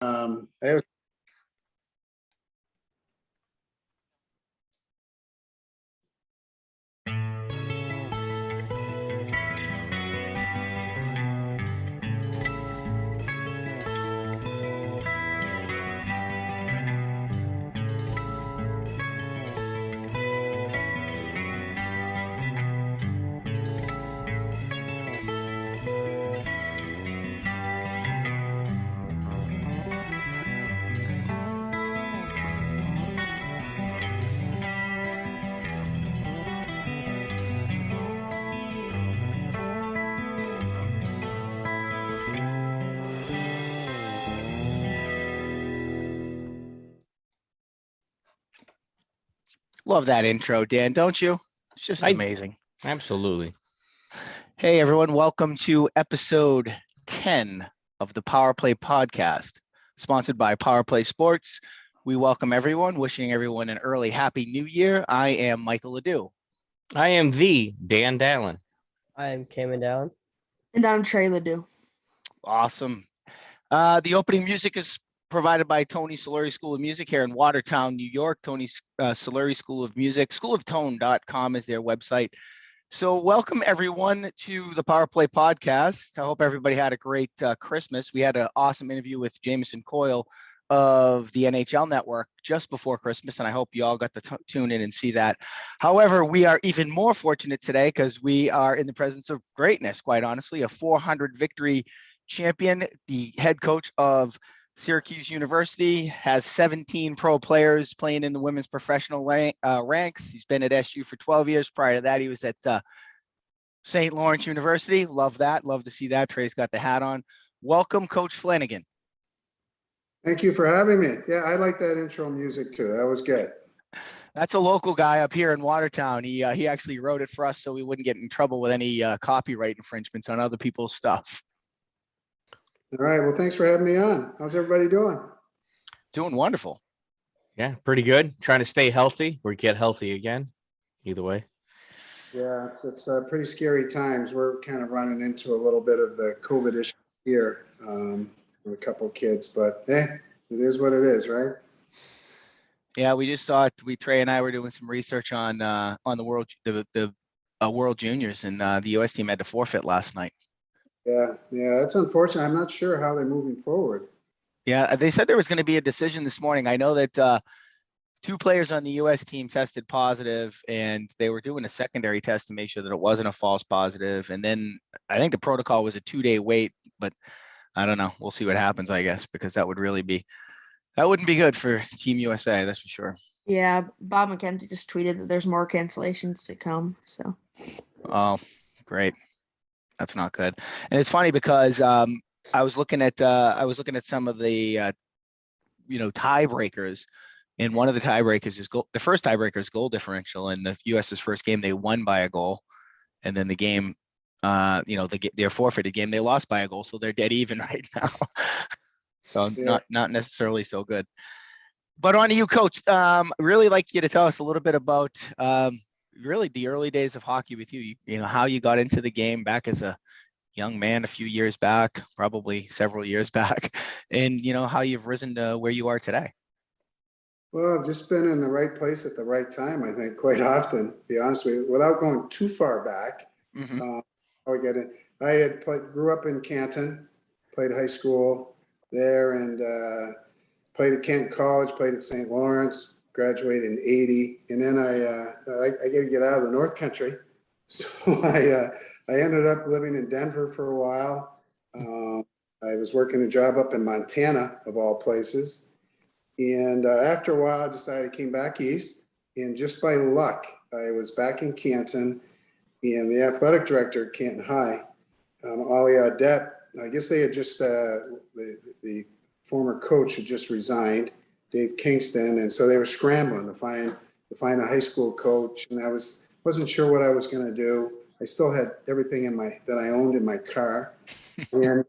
I was Love that intro, Dan, don't you? It's just amazing. Absolutely. Hey, everyone. Welcome to episode 10 of the Power Play podcast, sponsored by Power Play Sports. We welcome everyone, wishing everyone an early happy new year. I am Michael Ledoux. I am the Dan Dallin. I am Cameron Dallin. And I'm Trey Ledoux. Awesome. The opening music is provided by Tony Solari School of Music here in Watertown, New York. Tony Solari School of Music, schooloftone.com is their website. So welcome everyone to the Power Play podcast. I hope everybody had a great Christmas. We had an awesome interview with Jamison Coyle of the NHL Network just before Christmas, and I hope you all got to tune in and see that. However, we are even more fortunate today because we are in the presence of greatness, quite honestly, a 400 victory champion, the head coach of Syracuse University, has 17 pro players playing in the women's professional ranks. He's been at SU for 12 years. Prior to that, he was at St. Lawrence University. Love that. Love to see that. Trey's got the hat on. Welcome, Coach Flanagan. Thank you for having me. Yeah, I like that intro music too. That was good. That's a local guy up here in Watertown. He actually wrote it for us so we wouldn't get in trouble with any copyright infringements on other people's stuff. All right. Well, thanks for having me on. How's everybody doing? Doing wonderful. Yeah, pretty good. Trying to stay healthy or get healthy again. Either way. Yeah, it's pretty scary times. We're kind of running into a little bit of the COVID issue here with a couple of kids, but it is what it is, right? Yeah, we just saw it. Trey and I were doing some research on the World Juniors, and the U.S. team had to forfeit last night. Yeah, that's unfortunate. I'm not sure how they're moving forward. Yeah, they said there was going to be a decision this morning. I know that 2 players on the U.S. team tested positive, and they were doing a secondary test to make sure that it wasn't a false positive. And then I think the protocol was a 2-day wait, but I don't know. We'll see what happens, I guess, because that wouldn't be good for Team USA. That's for sure. Yeah, Bob McKenzie just tweeted that there's more cancellations to come. So. Oh, great. That's not good. And it's funny because I was looking at some of the tiebreakers, and one of the tiebreakers is the first tiebreaker is goal differential. And the US's first game, they won by a goal, and then the game, their forfeited game, they lost by a goal, so they're dead even right now. So yeah. not necessarily so good. But on to you, Coach. Really like you to tell us a little bit about really the early days of hockey with you. You know, how you got into the game back as a young man a few years back, probably several years back, and how you've risen to where you are today. Well, I've just been in the right place at the right time, I think, quite often, to be honest with you, without going too far back. Mm-hmm. I grew up in Canton, played high school there, and played at Canton College, played at St. Lawrence, graduated in 80. And then I got to get out of the North Country. So I ended up living in Denver for a while. I was working a job up in Montana, of all places. And after a while, I decided I came back east. And just by luck, I was back in Canton. And the athletic director at Canton High, Ali Adet, I guess they had just, the former coach had just resigned, Dave Kingston. And so they were scrambling to find a high school coach. And I wasn't sure what I was going to do. I still had everything that I owned in my car. And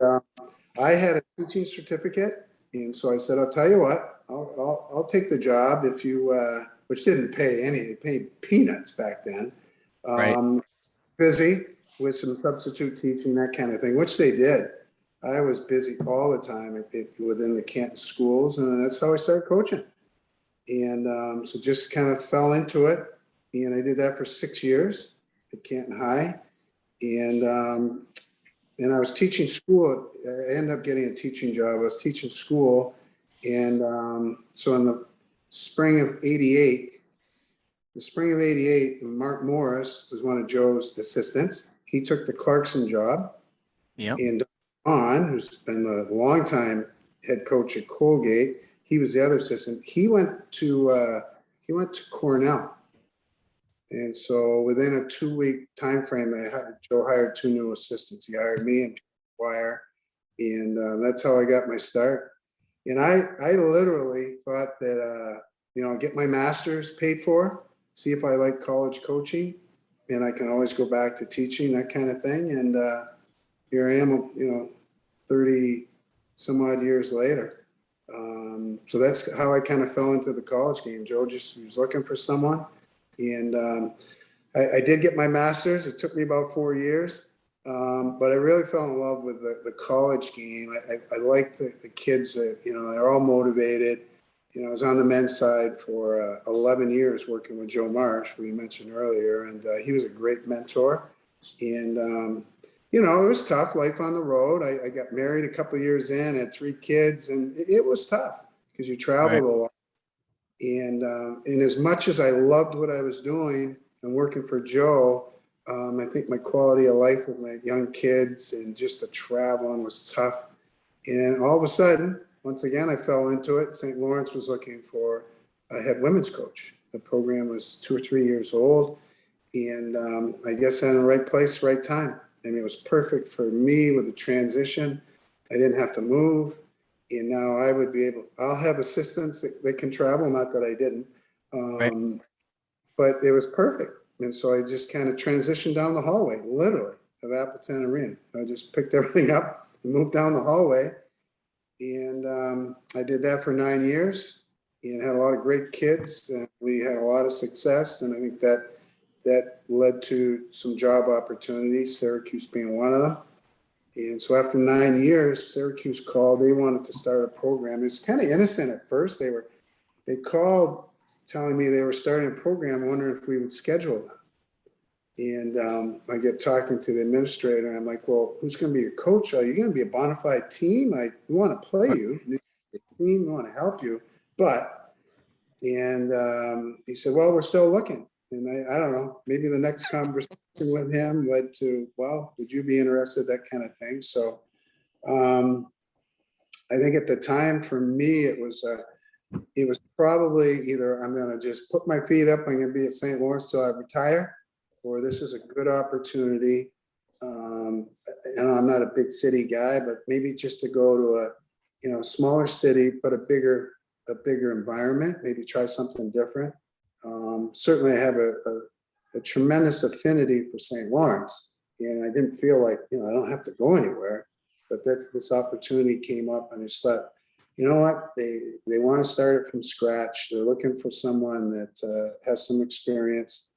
I had a teaching certificate. And so I said, I'll tell you what, I'll take the job if you, which didn't pay anything, it paid peanuts back then. Right. Busy with some substitute teaching, that kind of thing, which they did. I was busy all the time within the Canton schools, and that's how I started coaching. And so just kind of fell into it, and I did that for 6 years at Canton High. And I was teaching school. I ended up getting a teaching job. I was teaching school. And so in the spring of 88, Mark Morris was one of Joe's assistants. He took the Clarkson job. Yep. And Don, who's been the longtime head coach at Colgate, he was the other assistant. He went to Cornell. And so within a 2-week time frame, Joe hired 2 new assistants. He hired me and Wire, and that's how I got my start. And I literally thought that get my master's paid for, see if I like college coaching, and I can always go back to teaching, that kind of thing. And here I am, 30 some odd years later. So that's how I kind of fell into the college game. Joe just was looking for someone. And I did get my master's. It took me about 4 years, but I really fell in love with the college game. I like the kids that, they're all motivated. I was on the men's side for 11 years working with Joe Marsh, who you mentioned earlier, and he was a great mentor. And, it was tough, life on the road. I got married a couple of years in, had 3 kids, and it was tough because you traveled a lot. And as much as I loved what I was doing and working for Joe, I think my quality of life with my young kids and just the traveling was tough. And all of a sudden, once again, I fell into it. St. Lawrence was looking for a head women's coach. The program was 2 or 3 years old. And I guess I'm in the right place, right time. I mean, it was perfect for me with the transition. I didn't have to move. And now I would be I'll have assistants that can travel, not that I didn't, but it was perfect. And so I just kind of transitioned down the hallway, literally, of Appleton Arena. I just picked everything up and moved down the hallway. And I did that for 9 years and had a lot of great kids, and we had a lot of success. And I think that led to some job opportunities, Syracuse being one of them. And so after 9 years, Syracuse called. They wanted to start a program. It was kind of innocent at first. They called telling me they were starting a program, wondering if we would schedule them. And I get talking to the administrator, and I'm like, well, who's going to be your coach? Are you going to be a bona fide team? We want to play you. We want to help you. And he said, well, we're still looking. And I don't know, maybe the next conversation with him led to, well, would you be interested, that kind of thing. So I think at the time for me, it was probably either I'm going to just put my feet up, I'm going to be at St. Lawrence till I retire, or this is a good opportunity. And I'm not a big city guy, but maybe just to go to a smaller city, but a bigger environment, maybe try something different. Certainly I have a tremendous affinity for St. Lawrence, and I didn't feel like, I don't have to go anywhere, but this opportunity came up, and I just thought, you know what, they want to start it from scratch. They're looking for someone that has some experience.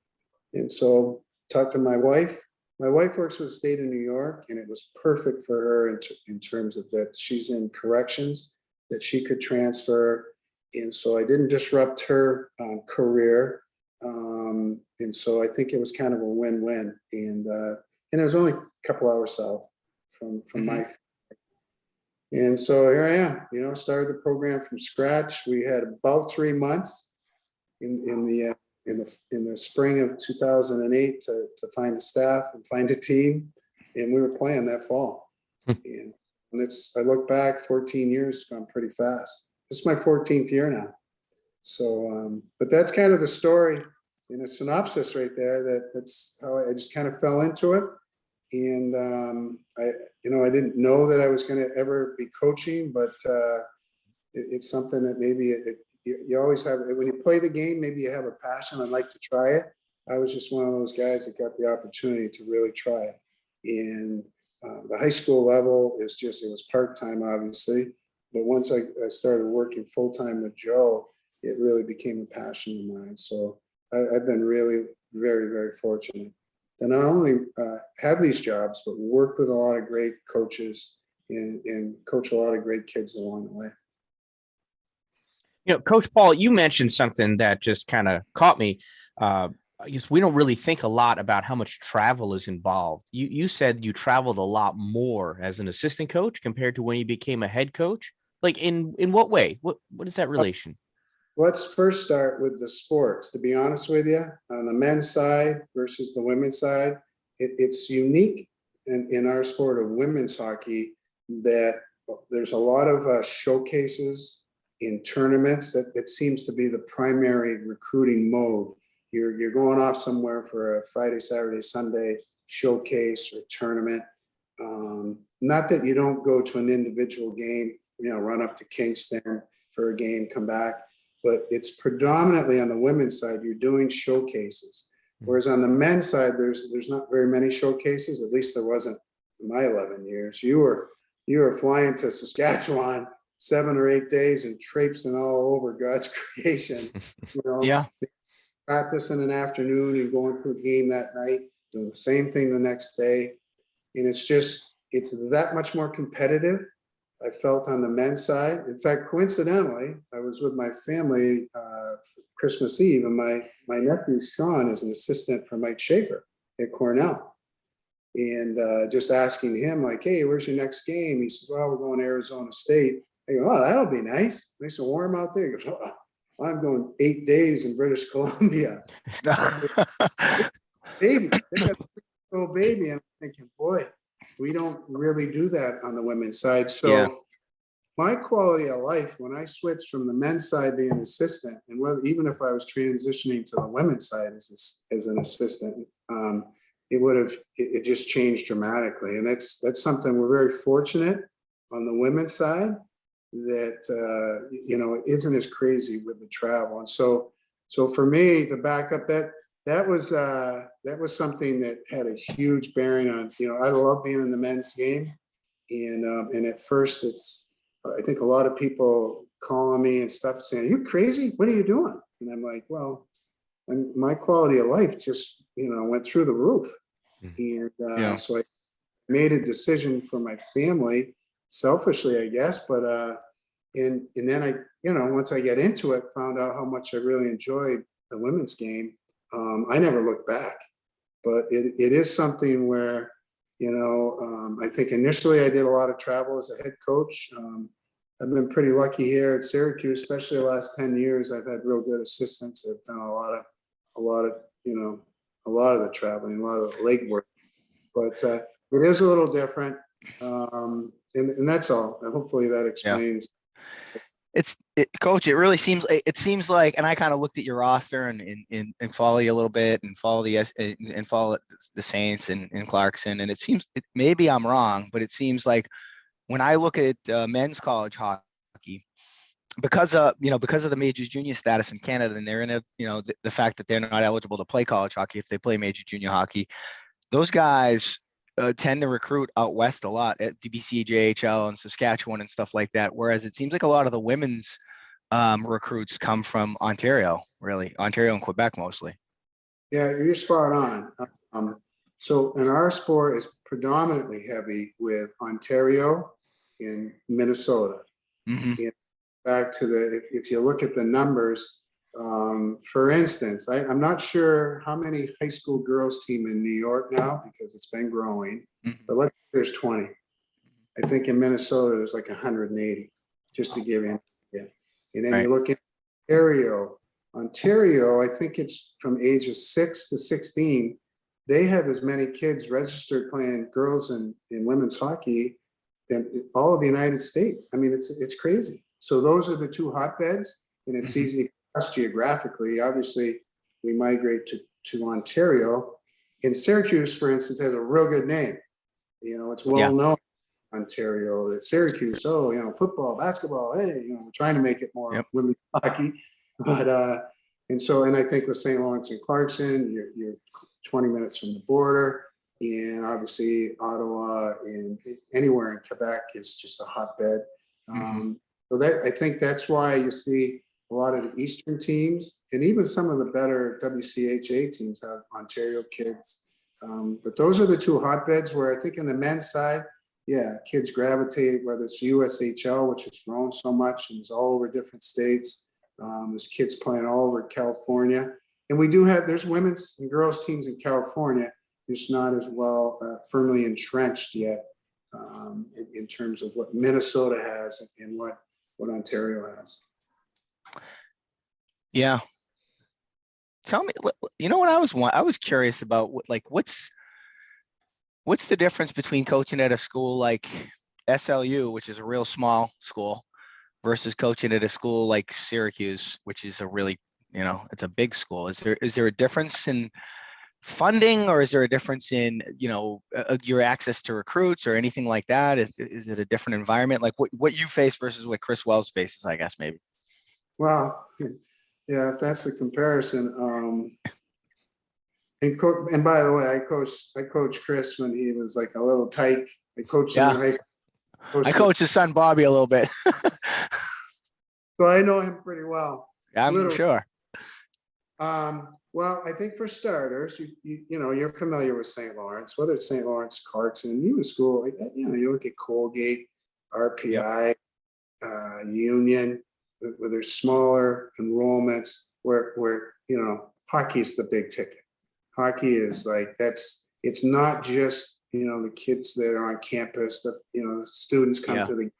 And so talked to my wife. My wife works with the state of New York, and it was perfect for her in terms of that she's in corrections, that she could transfer. And so I didn't disrupt her career. And so I think it was kind of a win-win. And it was only a couple hours south from my. And so here I am, started the program from scratch. We had about 3 months in the spring of 2008 to find a staff and find a team. And we were playing that fall. And I look back, 14 years, it's gone pretty fast. This is my 14th year now. So, but that's kind of the story in a synopsis right there. That's how I just kind of fell into it. And I didn't know that I was going to ever be coaching, but it's something that maybe you always have. When you play the game, maybe you have a passion and like to try it. I was just one of those guys that got the opportunity to really try it. And the high school level it was part-time, obviously. But once I started working full-time with Joe, it really became a passion of mine. So I've been really very, very fortunate to not only have these jobs, but work with a lot of great coaches and coach a lot of great kids along the way. Coach Paul, you mentioned something that just kind of caught me. I guess we don't really think a lot about how much travel is involved. You said you traveled a lot more as an assistant coach compared to when you became a head coach. Like in what way? What is that relation? Let's first start with the sports. To be honest with you, on the men's side versus the women's side, it's unique in our sport of women's hockey that there's a lot of showcases in tournaments. That seems to be the primary recruiting mode. You're going off somewhere for a Friday, Saturday, Sunday showcase or tournament. Not that you don't go to an individual game, run up to Kingston for a game, come back, but it's predominantly on the women's side, you're doing showcases. Whereas on the men's side, there's not very many showcases. At least there wasn't in my 11 years. You were flying to Saskatchewan 7 or 8 days and traipsing all over God's creation. Yeah. Practice in an afternoon and going to a game that night, doing the same thing the next day. And it's that much more competitive, I felt, on the men's side. In fact, coincidentally, I was with my family Christmas Eve, and my nephew Sean is an assistant for Mike Schaefer at Cornell. And just asking him, like, hey, where's your next game? He says, well, we're going to Arizona State. I go, oh, that'll be nice. Nice and warm out there. He goes, oh, I'm going 8 days in British Columbia. Baby, they got a little baby. And I'm thinking, boy, we don't really do that on the women's side. So my quality of life, when I switched from the men's side being an assistant, and even if I was transitioning to the women's side as an assistant, it just changed dramatically. And that's something we're very fortunate on the women's side, that it isn't as crazy with the travel. And so for me to back up, that was something that had a huge bearing on, I love being in the men's game. And at first I think a lot of people calling me and stuff saying, are you crazy? What are you doing? And I'm like, well, my quality of life just, went through the roof. And so I made a decision for my family, selfishly, I guess, but and then I, once I get into it, found out how much I really enjoyed the women's game. I never looked back, but it is something where, I think initially I did a lot of travel as a head coach. I've been pretty lucky here at Syracuse, especially the last 10 years. I've had real good assistants that have done a lot of the traveling, a lot of the legwork, but it is a little different. And that's all. And hopefully that explains. Coach, it seems like, and I kind of looked at your roster and follow you a little bit and follow the Saints and Clarkson. And it seems, maybe I'm wrong, but it seems like when I look at men's college hockey, because of the majors junior status in Canada, and they're in the fact that they're not eligible to play college hockey if they play major junior hockey, those guys tend to recruit out west a lot at DBC, JHL, and Saskatchewan and stuff like that. Whereas it seems like a lot of the women's recruits come from Ontario and Quebec mostly. Yeah, you're spot on. So in our sport is predominantly heavy with Ontario and Minnesota. Mm-hmm. And back to if you look at the numbers, for instance, I'm not sure how many high school girls team in New York now, because it's been growing, but there's 20. I think in Minnesota, there's like 180, just to give you an idea. And then you look at Ontario, I think it's from ages 6 to 16. They have as many kids registered playing girls and women's hockey than all of the United States. I mean, it's crazy. So those are the two hotbeds, and it's easy to us geographically. Obviously, we migrate to Ontario. In Syracuse, for instance, has a real good name. It's well known in Ontario that Syracuse, football, basketball, hey, we're trying to make it more women's hockey. But and I think with St. Lawrence and Clarkson, you're 20 minutes from the border. And obviously Ottawa and anywhere in Quebec is just a hotbed. So I think that's why you see a lot of the Eastern teams, and even some of the better WCHA teams have Ontario kids. But those are the two hotbeds where I think in the men's side, kids gravitate, whether it's USHL, which has grown so much and is all over different states. There's kids playing all over California. And we do have, there's women's and girls teams in California, just not as well firmly entrenched yet in terms of what Minnesota has and what Ontario has. Yeah. Tell me, you know what I was curious about, what's the difference between coaching at a school like SLU, which is a real small school, versus coaching at a school like Syracuse, which is a really, it's a big school. Is there a difference in funding, or is there a difference in, your access to recruits or anything like that? Is it a different environment? Like what you face versus what Chris Wells faces, I guess, maybe. Well, yeah, if that's the comparison. And by the way, I coached Chris when he was like a little tyke. I coached him in high school. I coached his son Bobby a little bit. So I know him pretty well. I'm sure. Well, I think for starters, you're familiar with St. Lawrence, whether it's St. Lawrence, Clarkson, you in school, you look at Colgate, RPI, Union, where there's smaller enrollments where hockey is the big ticket. Hockey is like, it's not just, the kids that are on campus, students come to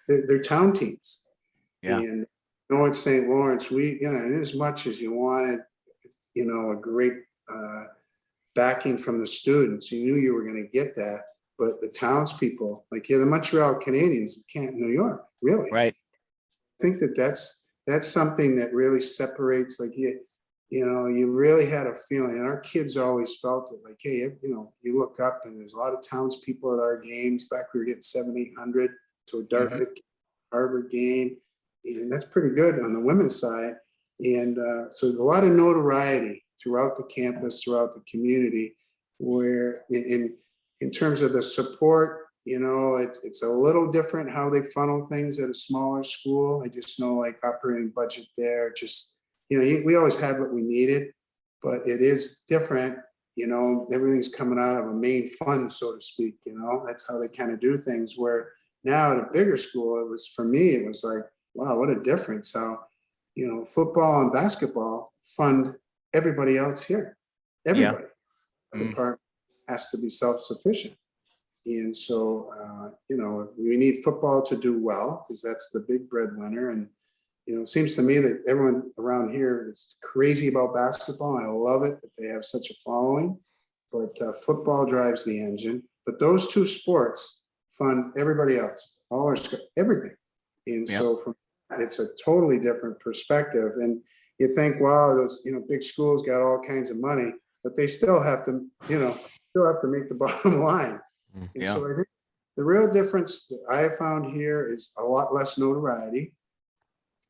they're town teams. Yeah. And at St. Lawrence, we, as much as you wanted, a great backing from the students, you knew you were going to get that. But the townspeople, like the Montreal Canadiens in Canton, New York, really. Right. I think that's something that really separates, like, you really had a feeling, and our kids always felt it, like, hey, you look up and there's a lot of townspeople at our games. Back we were getting 700-800 to a Dartmouth Harvard game, and that's pretty good on the women's side. And so a lot of notoriety throughout the campus, throughout the community, where in terms of the support, it's a little different how they funnel things at a smaller school. I just know, like, operating budget there, just, we always had what we needed, but it is different. Everything's coming out of a main fund, so to speak. That's how they kind of do things. Where now at a bigger school, for me, it was like, wow, what a difference. How, football and basketball fund everybody else here. Everybody. The department has to be self-sufficient. And so, we need football to do well, because that's the big breadwinner. And, it seems to me that everyone around here is crazy about basketball. I love it that they have such a following, but football drives the engine. But those two sports fund everybody else, everything. And so it's a totally different perspective. And you think, wow, those, big schools got all kinds of money, but they still have to, make the bottom line. And so I think the real difference that I have found here is a lot less notoriety.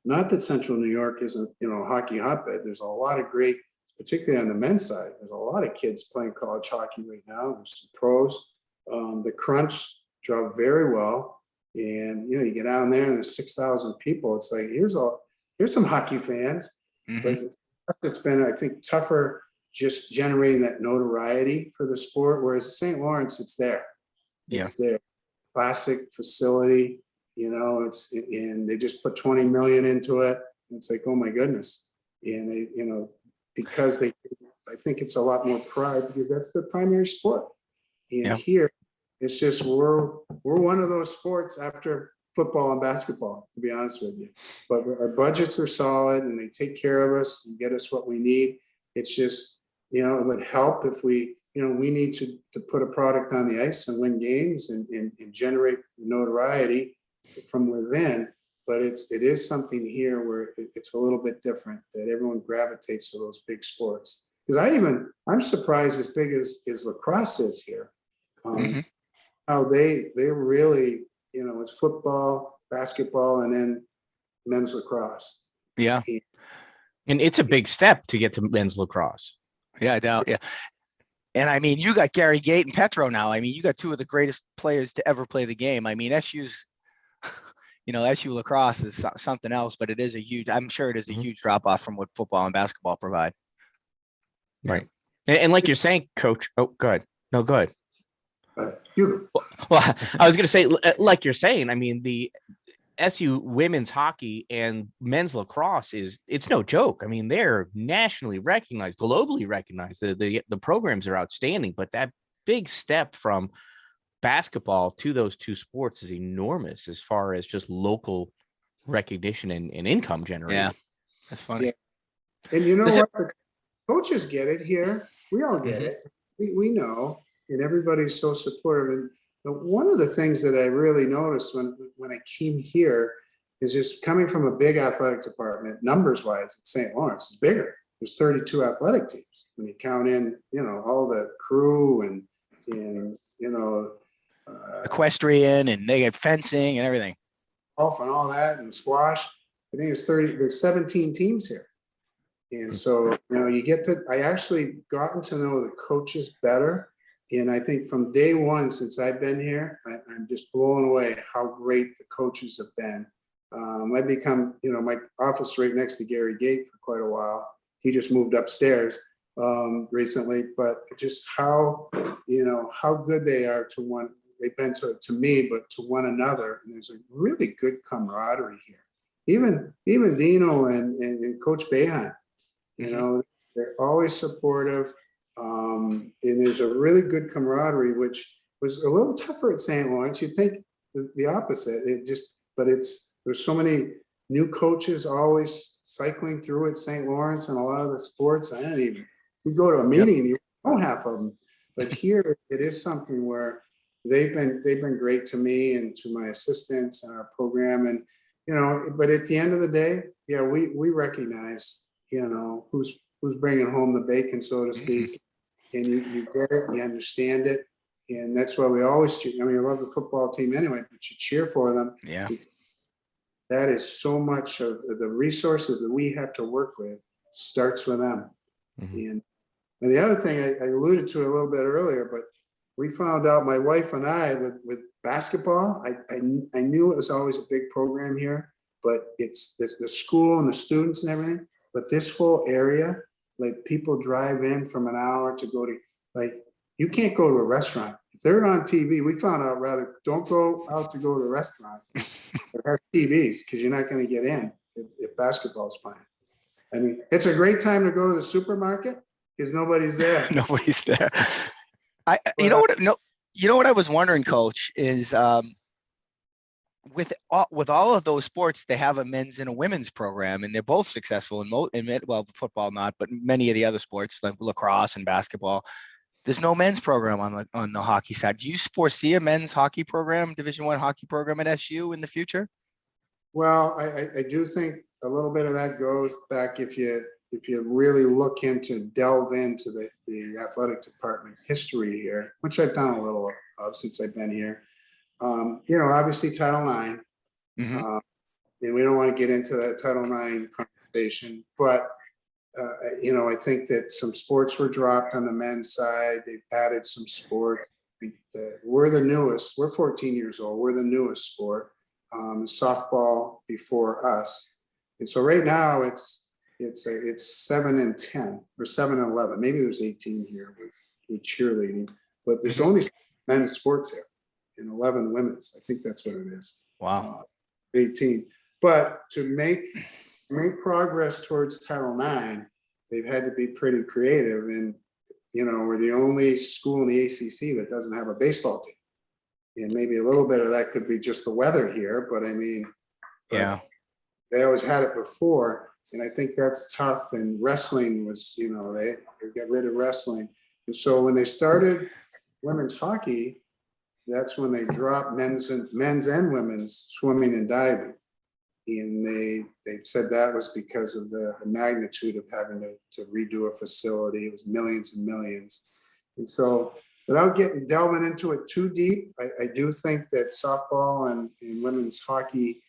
Not that Central New York isn't, a hockey hotbed. There's a lot of great, particularly on the men's side, there's a lot of kids playing college hockey right now. There's some pros. The Crunch draw very well. And, you get down there and there's 6,000 people. It's like, here's some hockey fans. But it's been, I think, tougher just generating that notoriety for the sport. Whereas at St. Lawrence, it's there. It's there. Classic facility, and they just put 20 million into it. It's like, oh my goodness. And they, because I think it's a lot more pride, because that's their primary sport. And here, it's just, we're one of those sports after football and basketball, to be honest with you. But our budgets are solid and they take care of us and get us what we need. It's just, it would help if we need to put a product on the ice and win games and generate notoriety from within. But it is something here where it's a little bit different, that everyone gravitates to those big sports. Because I'm surprised, as big as lacrosse is here, how they really, it's football, basketball, and then men's lacrosse. Yeah. And it's a big step to get to men's lacrosse. Yeah, I doubt. Yeah. And I mean, you got Gary Gate and Petro now. I mean, you got two of the greatest players to ever play the game. I mean, SU's, SU lacrosse is something else, but I'm sure it is a huge drop off from what football and basketball provide. Right. And like you're saying, Coach, oh, good. No, good. You go. Well, I was going to say, like you're saying, I mean, the SU women's hockey and men's lacrosse it's no joke. I mean, they're nationally recognized, globally recognized. The programs are outstanding, but that big step from basketball to those two sports is enormous as far as just local recognition and income generated. Yeah, that's funny. Yeah. And you know Does what? The coaches get it here. We all get Mhm. it. We know, and everybody's so supportive. And one of the things that I really noticed when I came here is just coming from a big athletic department, numbers wise, at St. Lawrence is bigger. There's 32 athletic teams when you count in, all the crew and Equestrian, and they get fencing and everything. golf and all that, and squash. I think there's 17 teams here. And so, I actually gotten to know the coaches better. And I think from day one, since I've been here, I'm just blown away how great the coaches have been. I've become, my office right next to Gary Gate for quite a while. He just moved upstairs recently, but just how good they are to one. They've been to me, but to one another. And there's a really good camaraderie here. Even Dino and Coach Behan, they're always supportive. And there's a really good camaraderie, which was a little tougher at St. Lawrence. You'd think the opposite. There's so many new coaches always cycling through at St. Lawrence and a lot of the sports. You go to a meeting and you know half of them. But here it is something where they've been great to me and to my assistants and our program. And, but at the end of the day, yeah, we recognize, who's bringing home the bacon, so to speak. And you get it, you understand it. And that's why we always cheer. I love the football team anyway, but you cheer for them. Yeah. That is so much of the resources that we have to work with starts with them. Mm-hmm. And the other thing I alluded to a little bit earlier, but we found out, my wife and I, with basketball, I knew it was always a big program here, but it's the school and the students and everything. But this whole area, like people drive in from an hour to go to, like, you can't go to a restaurant. If they're on TV, we found out rather, don't go out to go to a restaurant that has TVs, because you're not going to get in if basketball's playing. It's a great time to go to the supermarket because nobody's there. Nobody's there. You know what I was wondering, Coach, is with all of those sports, they have a men's and a women's program, and they're both successful in football not, but many of the other sports like lacrosse and basketball. There's no men's program on the hockey side. Do you foresee a men's hockey program, Division I hockey program at SU in the future? Well, I do think a little bit of that goes back if you really look delve into the athletic department history here, which I've done a little of since I've been here. Obviously Title IX, Mm-hmm. And we don't want to get into that Title IX conversation, but I think that some sports were dropped on the men's side. They've added some sport. We're the newest. We're 14 years old. We're the newest sport. Softball before us, and so right now it's 7 and 10 or 7 and 11. Maybe there's 18 here with cheerleading, but there's only men's sports here and 11 women's. I think that's what it is. Wow. 18. But to make progress towards Title IX, they've had to be pretty creative. And, we're the only school in the ACC that doesn't have a baseball team. And maybe a little bit of that could be just the weather here. But yeah, they always had it before. And I think that's tough. And wrestling was, they got rid of wrestling. And so when they started women's hockey, that's when they dropped men's and women's swimming and diving. And they said that was because of the magnitude of having to redo a facility. It was millions and millions. And so without delving into it too deep, I do think that softball and women's hockey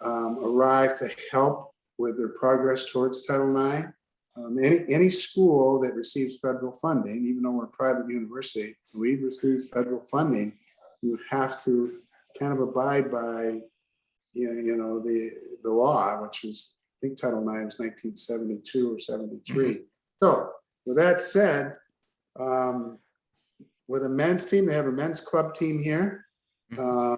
arrived to help with their progress towards Title IX. Any school that receives federal funding, even though we're a private university, we receive federal funding, you have to kind of abide by the law, which is, I think Title IX is 1972 or 73. Mm-hmm. So with that said, with a men's team, they have a men's club team here. Mhm.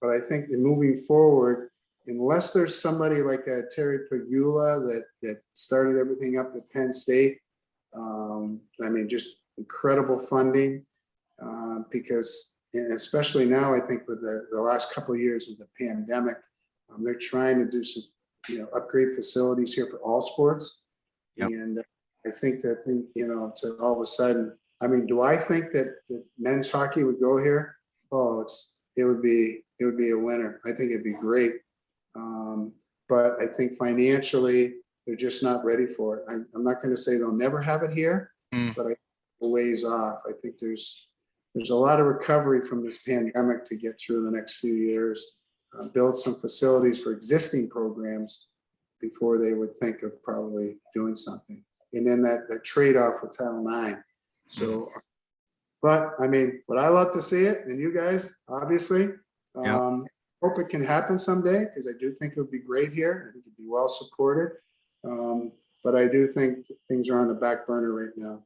But I think that moving forward, unless there's somebody like Terry Pagula that started everything up at Penn State, I mean, just incredible funding, because especially now, I think with the last couple of years with the pandemic, they're trying to do some, upgrade facilities here for all sports. Yep. And I think to all of a sudden, I mean, do I think that men's hockey would go here? Oh, it would be a winner. I think it'd be great. But I think financially, they're just not ready for it. I'm not going to say they'll never have it here, but I think a ways off. I think there's a lot of recovery from this pandemic to get through the next few years, build some facilities for existing programs before they would think of probably doing something. And then that trade-off with Title IX. So, but I mean, would I love to see it? And you guys, obviously, hope it can happen someday, because I do think it would be great here. I think it'd be well supported. But I do think things are on the back burner right now.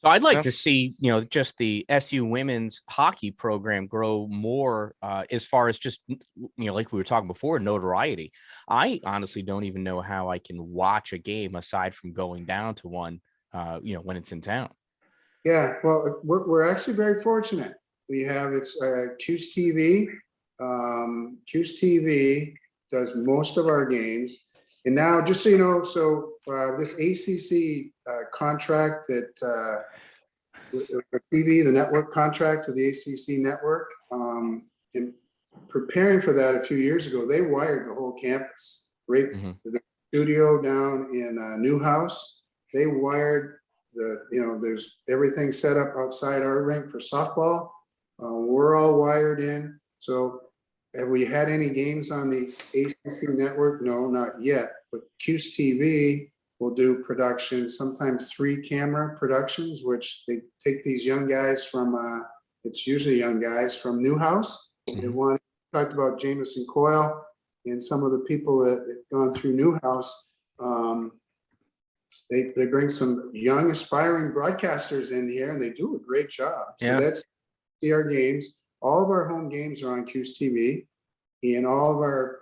So I'd like to see, just the SU women's hockey program grow more as far as just, like we were talking before, notoriety. I honestly don't even know how I can watch a game aside from going down to one, when it's in town. Yeah, well, we're actually very fortunate. We have Q's TV. Q's TV does most of our games. And now, just so you know, this ACC contract that the TV, the network contract to the ACC network, in preparing for that a few years ago, they wired the whole campus, right? The studio down in Newhouse, they wired there's everything set up outside our rink for softball. We're all wired in. So have we had any games on the ACC network? No, not yet. But Q's TV will do production, sometimes 3 camera productions, which they take these young guys from, it's usually young guys from Newhouse. They talked about Jamison Coyle and some of the people that have gone through Newhouse. They bring some young aspiring broadcasters in here, and they do a great job. So that's our games. All of our home games are on Q's TV, and all of our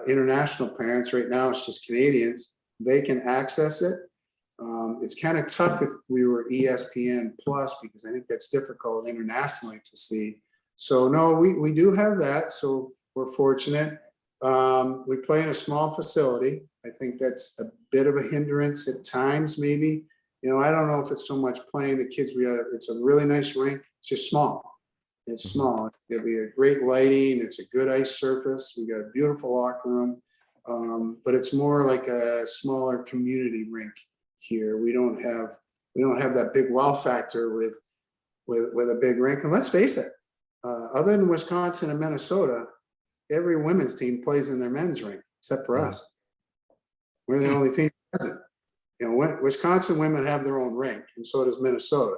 international parents right now, it's just Canadians, they can access it. It's kind of tough if we were ESPN Plus, because I think that's difficult internationally to see. So no, we do have that. So we're fortunate. We play in a small facility. I think that's a bit of a hindrance at times, maybe. I don't know if it's so much playing the kids. It's a really nice rink. It's just small. It's small. It'll be a great lighting. It's a good ice surface. We got a beautiful locker room, but it's more like a smaller community rink here. We don't have that big wow factor with a big rink. And let's face it, other than Wisconsin and Minnesota, every women's team plays in their men's rink except for us. We're the only team that doesn't. Wisconsin women have their own rink, and so does Minnesota.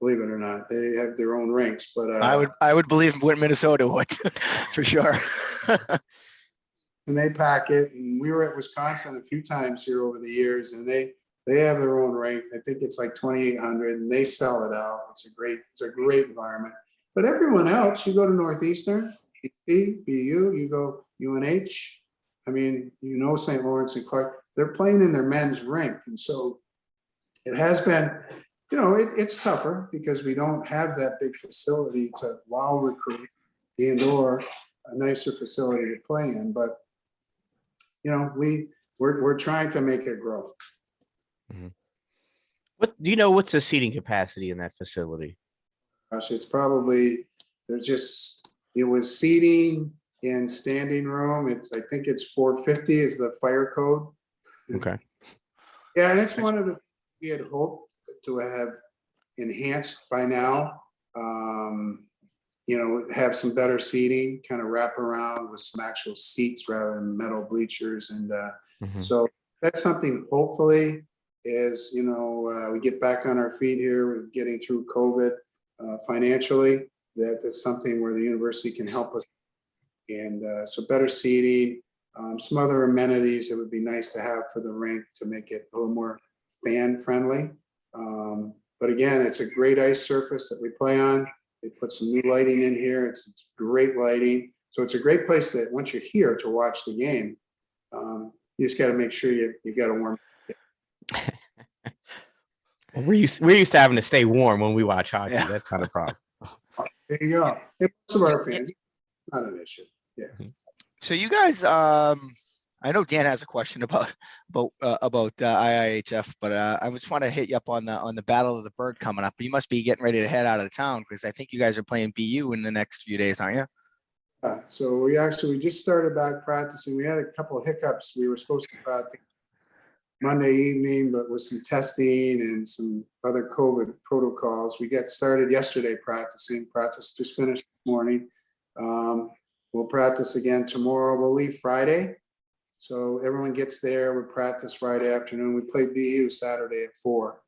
Believe it or not, they have their own rinks. But I would believe Minnesota would for sure. And they pack it. And we were at Wisconsin a few times here over the years, and they have their own rink. I think it's like 2,800, and they sell it out. It's a great environment. But everyone else, you go to Northeastern, BU, you go UNH. I mean, St. Lawrence and Clark, they're playing in their men's rink. And so it has been, it's tougher because we don't have that big facility to wow recruit and/or a nicer facility to play in. But, we're trying to make it grow. What do you know? What's the seating capacity in that facility? Gosh, it's probably, it was seating in standing room. I think it's 450 is the fire code. Okay. Yeah, and it's one of the, we had hoped to have enhanced by now. Have some better seating, kind of wrap around with some actual seats rather than metal bleachers. And so that's something hopefully is, we get back on our feet here, we're getting through COVID financially, that's something where the university can help us. And so better seating, some other amenities that would be nice to have for the rink to make it a little more fan friendly. But again, it's a great ice surface that we play on. They put some new lighting in here. It's great lighting. So it's a great place that once you're here to watch the game, you just got to make sure you've got a warm. Well, we're used to having to stay warm when we watch hockey. Yeah. That's not a problem. There you go. Most of our fans, not an issue. Yeah. So you guys, I know Dan has a question about IIHF, but I just want to hit you up on the Battle of the Bird coming up. You must be getting ready to head out of the town because I think you guys are playing BU in the next few days, aren't you? So we just started back practicing. We had a couple of hiccups. We were supposed to practice Monday evening, but with some testing and some other COVID protocols, we got started yesterday practicing. Practice just finished this morning. We'll practice again tomorrow. We'll leave Friday. So everyone gets there. We practice Friday afternoon. We play BU Saturday at 4.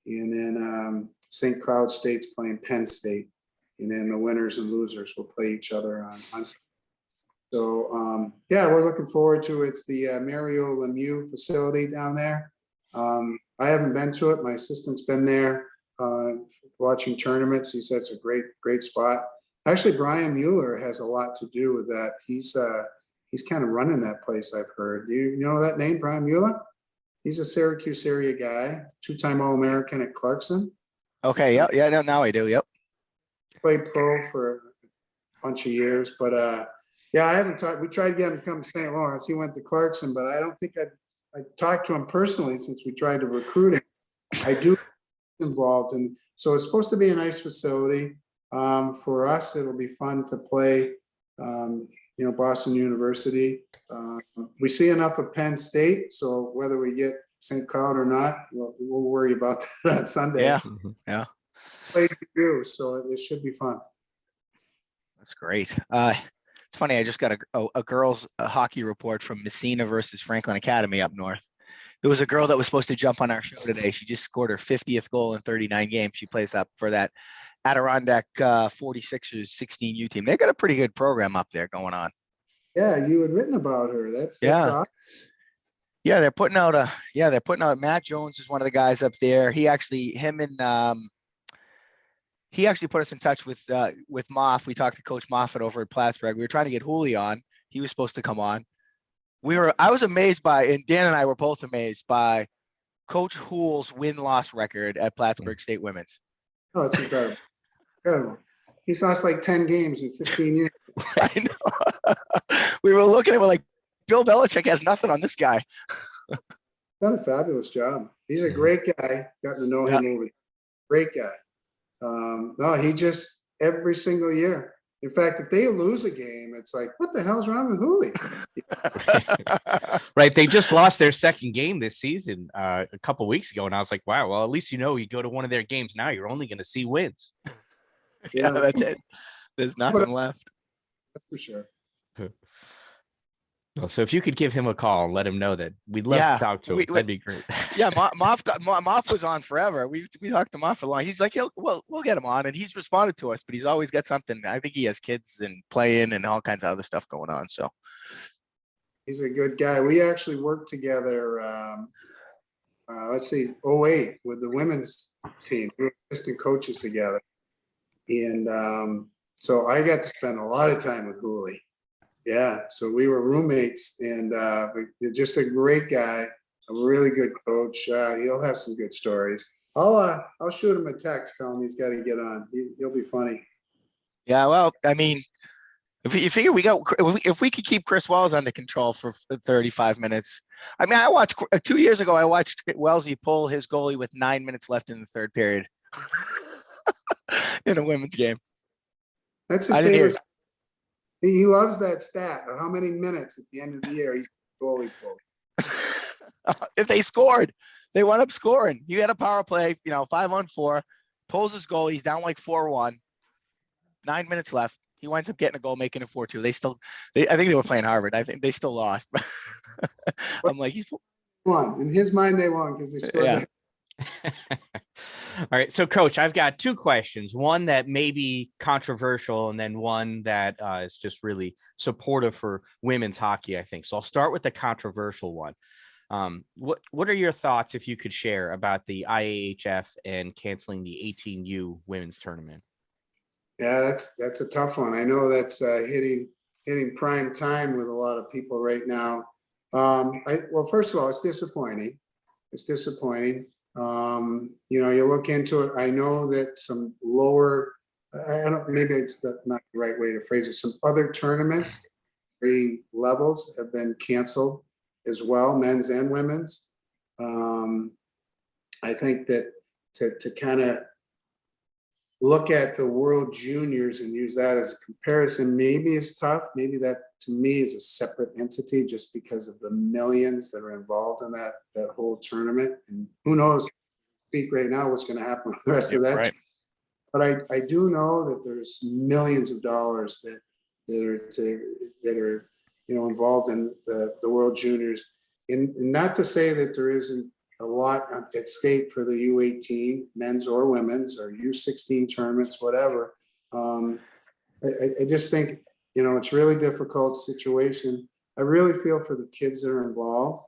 And then St. Cloud State's playing Penn State. And then the winners and losers will play each other on Sunday. So, yeah, we're looking forward to it. It's the Mario Lemieux facility down there. I haven't been to it. My assistant's been there watching tournaments. He said it's a great spot. Actually, Brian Mueller has a lot to do with that. He's kind of running that place, I've heard. Do you know that name, Brian Mueller? He's a Syracuse area guy, 2-time All-American at Clarkson. Okay, yeah, now I do, yep. Played pro for a bunch of years, but yeah, I haven't talked. We tried to get him to come to St. Lawrence. He went to Clarkson, but I don't think I talked to him personally since we tried to recruit him. I do involved, and so it's supposed to be a nice facility for us. It'll be fun to play. Boston University. We see enough of Penn State, so whether we get St. Cloud or not, we'll worry about that on Sunday. Yeah. Play to do, so it should be fun. That's great. It's funny. I just got a girls' hockey report from Messina versus Franklin Academy up north. There was a girl that was supposed to jump on our show today. She just scored her 50th goal in 39 games. She plays up for that Adirondack 46ers 16U team. They got a pretty good program up there going on. Yeah, you had written about her. That's awesome. Yeah, they're putting out Matt Jones is one of the guys up there. He actually put us in touch with Moff. We talked to Coach Moffat over at Plattsburgh. We were trying to get Hooley on. He was supposed to come on. I was amazed by, and Dan and I were both amazed by Coach Hool's win-loss record at Plattsburgh State Women's. Oh, it's incredible. Incredible. He's lost like 10 games in 15 years. I know. We were looking at it like, Bill Belichick has nothing on this guy. Done a fabulous job. He's a great guy. Gotten to know him over. Great guy. No, he just every single year. In fact, if they lose a game, it's like, what the hell's wrong with Hooley? Right. They just lost their second game this season a couple weeks ago. And I was like, wow, well, at least you go to one of their games now. You're only going to see wins. Yeah, that's it. There's nothing left. That's for sure. So if you could give him a call and let him know that we'd love to talk to him, that'd be great. Yeah, Moff was on forever. We talked to Moff for long. He's like, we'll get him on, and he's responded to us, but he's always got something. I think he has kids and playing and all kinds of other stuff going on. So he's a good guy. We actually worked together. Let's see, 08 with the women's team. We were assistant coaches together, and so I got to spend a lot of time with Hooley. Yeah, so we were roommates, and just a great guy, a really good coach. He'll have some good stories. I'll shoot him a text, tell him he's got to get on. He'll be funny. Yeah, well, I mean, if you figure if we could keep Chris Wells under control for 35 minutes. I mean, I watched 2 years ago. I watched Wellesley pull his goalie with 9 minutes left in the third period in a women's game. That's his favorite. He loves that stat of how many minutes at the end of the year he's goalie pulled. If they scored, they wound up scoring. You had a power play, 5-on-4, pulls his goal. He's down like 4-1, 9 minutes left. He winds up getting a goal, making it 4-2. I think they were playing Harvard. I think they still lost. I'm like, he's won. In his mind, they won because they scored. Yeah. All right. So, Coach, I've got two questions. One that may be controversial, and then one that is just really supportive for women's hockey, I think. So I'll start with the controversial one. What are your thoughts, if you could share, about the IAHF and canceling the 18U women's tournament? Yeah, that's a tough one. I know that's hitting prime time with a lot of people right now. Well, first of all, it's disappointing. It's disappointing. You look into it. I know that some lower, I don't, maybe it's not the right way to phrase it. Some other tournaments, levels have been canceled as well, men's and women's. I think that to kind of look at the World Juniors and use that as a comparison, maybe is tough. Maybe that to me is a separate entity just because of the millions that are involved in that whole tournament. And who knows, speak right now, what's going to happen with the rest of that. Right. But I do know that there's millions of dollars that are involved in the World Juniors. And not to say that there isn't a lot at stake for the U18, men's or women's, or U16 tournaments, whatever. I just think, it's really difficult situation. I really feel for the kids that are involved.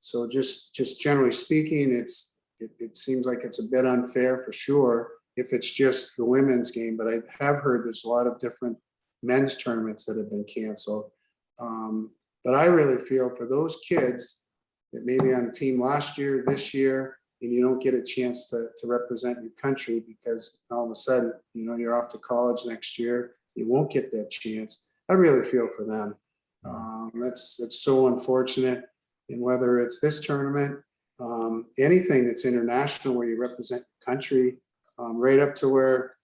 So just generally speaking, it seems like it's a bit unfair for sure if it's just the women's game, but I have heard there's a lot of different men's tournaments that have been canceled. But I really feel for those kids that maybe on the team last year, this year, and you don't get a chance to represent your country because all of a sudden, you're off to college next year, you won't get that chance. I really feel for them. That's so unfortunate. And whether it's this tournament, anything that's international where you represent your country, right up to where,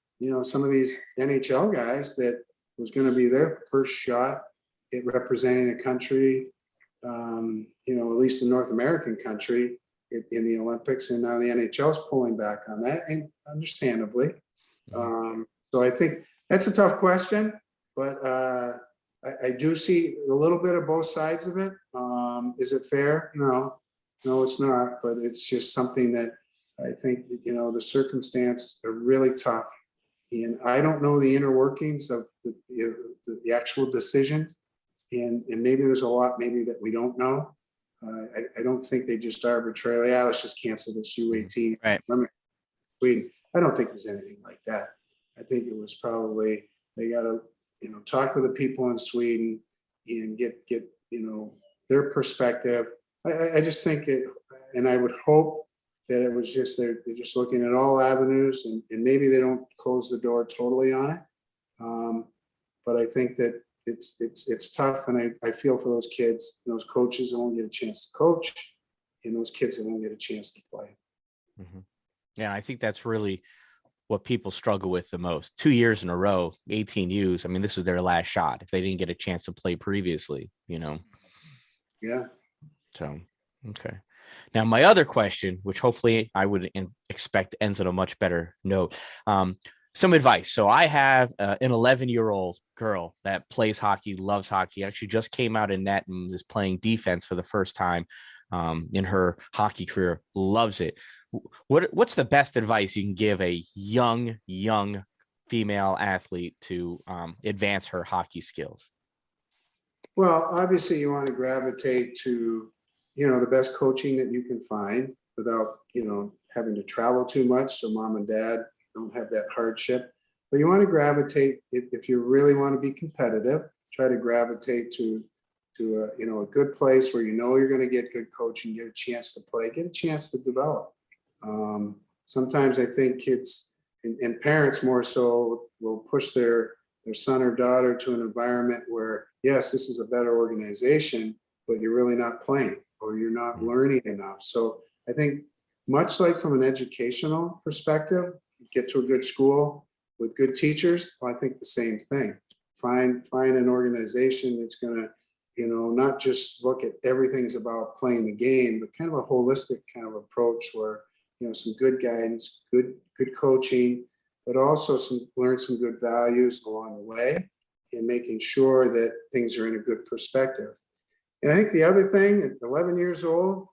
some of these NHL guys that was going to be their first shot at representing a country, at least a North American country in the Olympics, and now the NHL's pulling back on that, and understandably. So I think that's a tough question, but I do see a little bit of both sides of it. Is it fair? No, it's not, but it's just something that I think, the circumstances are really tough. And I don't know the inner workings of the actual decisions. And maybe there's a lot maybe that we don't know. I don't think they just arbitrarily, let's just cancel this U18. Right. Sweden. I don't think it was anything like that. I think it was probably they got to talk with the people in Sweden and get their perspective. I just think it, and I would hope that it was just they're just looking at all avenues, and maybe they don't close the door totally on it. But I think that it's tough, and I feel for those kids, those coaches that won't get a chance to coach, and those kids that won't get a chance to play. Mm-hmm. Yeah, I think that's really what people struggle with the most. 2 years in a row, 18Us. I mean, this is their last shot if they didn't get a chance to play previously, Yeah. So, okay. Now, my other question, which hopefully I would expect ends on a much better note, some advice. So I have an 11-year-old girl that plays hockey, loves hockey, actually just came out in net and is playing defense for the first time in her hockey career, loves it. What's the best advice you can give a young female athlete to advance her hockey skills? Well, obviously you want to gravitate to, the best coaching that you can find without, having to travel too much. So mom and dad don't have that hardship, but you want to gravitate if you really want to be competitive, try to gravitate to a good place where you're going to get good coaching, get a chance to play, get a chance to develop. Sometimes I think kids and parents more so will push their son or daughter to an environment where, yes, this is a better organization, but you're really not playing or you're not learning enough. So I think much like from an educational perspective, get to a good school with good teachers, well, I think the same thing. Find an organization that's going to, not just look at everything's about playing the game, but kind of a holistic kind of approach where, some good guidance, good coaching, but also learn some good values along the way and making sure that things are in a good perspective. And I think the other thing, at 11 years old,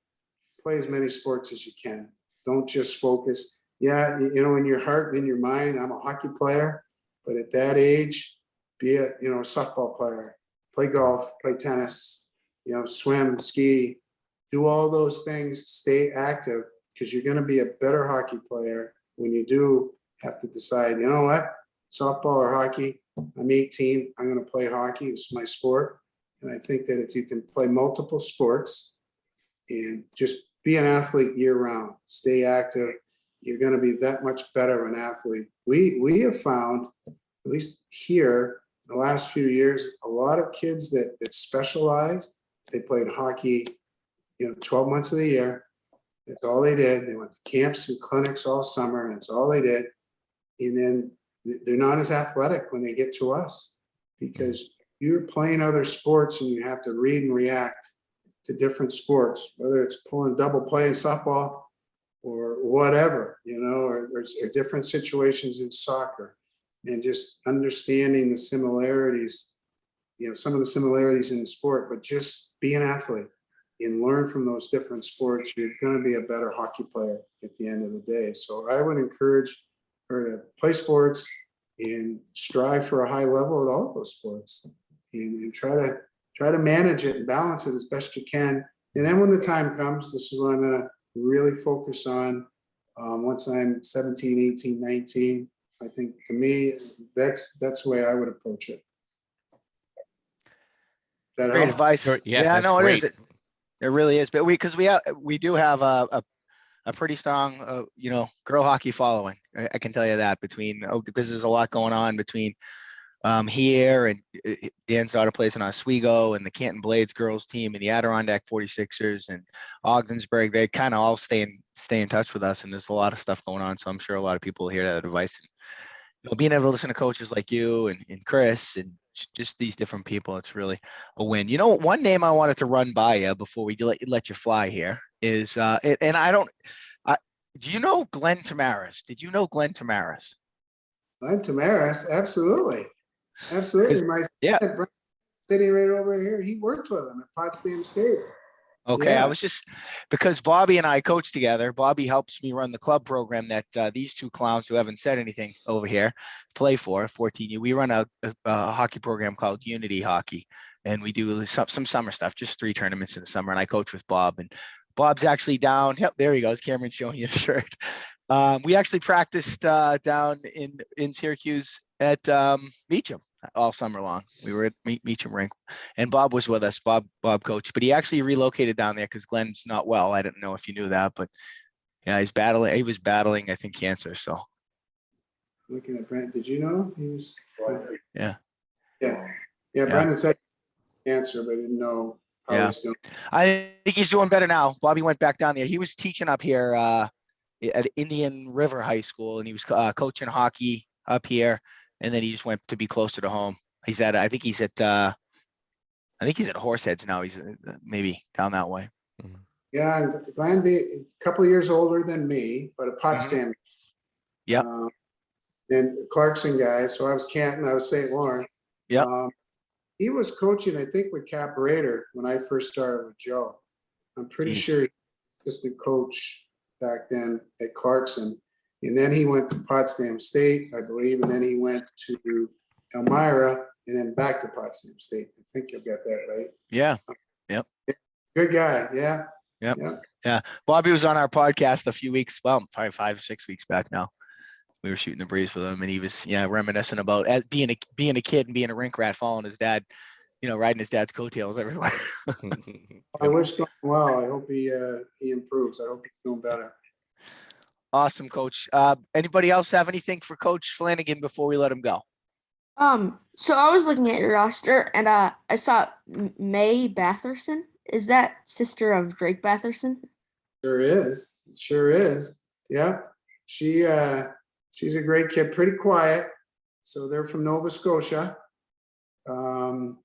play as many sports as you can. Don't just focus. Yeah, in your heart and in your mind, I'm a hockey player, but at that age, be a softball player, play golf, play tennis, swim, ski, do all those things, stay active, because you're going to be a better hockey player when you do have to decide, you know what, softball or hockey, I'm 18, I'm going to play hockey, it's my sport. And I think that if you can play multiple sports and just be an athlete year round, stay active, you're going to be that much better of an athlete. We have found, at least here, the last few years, a lot of kids that specialized, they played hockey, 12 months of the year. That's all they did. They went to camps and clinics all summer, and that's all they did. And then they're not as athletic when they get to us, because you're playing other sports and you have to read and react to different sports, whether it's pulling double play in softball or whatever, or different situations in soccer, and just understanding the similarities, some of the similarities in the sport, but just be an athlete and learn from those different sports. You're going to be a better hockey player at the end of the day. So I would encourage her to play sports and strive for a high level at all of those sports, and try to manage it and balance it as best you can. And then when the time comes, this is what I'm going to really focus on. Once I'm 17, 18, 19, I think, to me, that's the way I would approach it. That Great help? advice. Yeah, no, great. it is. It really is. But we do have a pretty strong, girl hockey following. I can tell you that, because there's a lot going on between here, and Dan's daughter plays in Oswego, and the Canton Blades girls team, and the Adirondack 46ers and Ogdensburg. They kind of all stay in touch with us, and there's a lot of stuff going on. So I'm sure a lot of people will hear that advice. And, being able to listen to coaches like you and Chris and just these different people, it's really a win. One name I wanted to run by you before we let you fly here is, do you know Glenn Tamaris? Did you know Glenn Tamaris? Glenn Tamaris, absolutely. Absolutely. My son, sitting right over here, he worked with him at Potsdam State. Okay, Yeah. I was just, because Bobby and I coach together. Bobby helps me run the club program that these two clowns who haven't said anything over here play for 14U. We run a hockey program called Unity Hockey, and we do some summer stuff, just 3 tournaments in the summer. And I coach with Bob, and Bob's actually down. Yep, there he goes. Cameron's showing you the shirt. We actually practiced down in Syracuse at Meacham all summer long. We were at Meacham Rink, and Bob was with us. Bob coached, but he actually relocated down there because Glenn's not well. I didn't know if you knew that, but yeah, he was battling, I think, cancer. So Looking at Brent, did you know he was? Yeah. Brandon said cancer, but I didn't know how he's doing. I think he's doing better now. Bobby went back down there. He was teaching up here at Indian River High School, and he was coaching hockey up here, and then he just went to be closer to home. I think he's at Horseheads now. He's maybe down that way. Yeah, and Glenn be a couple of years older than me, but a Potsdam. Yep. And Clarkson guy. So I was Canton, I was St. Lawrence. Yep. He was coaching, I think, with Cap Raider when I first started with Joe. I'm pretty sure he was assistant coach back then at Clarkson. And then he went to Potsdam State, I believe, and then he went to Elmira and then back to Potsdam State. I think you'll get that right. Yeah. Yep. Good guy. Yeah. Yep. Yeah. Bobby was on our podcast a few weeks, well, probably 5 or 6 weeks back now. We were shooting the breeze with him, and he was reminiscing about being a kid and being a rink rat, following his dad, riding his dad's coattails everywhere. I wish going well. I hope he improves. I hope he's doing better. Awesome, Coach. Anybody else have anything for Coach Flanagan before we let him go? So I was looking at your roster, and I saw May Batherson. Is that sister of Drake Batherson? Sure is. Yeah. She's a great kid, pretty quiet. So they're from Nova Scotia. And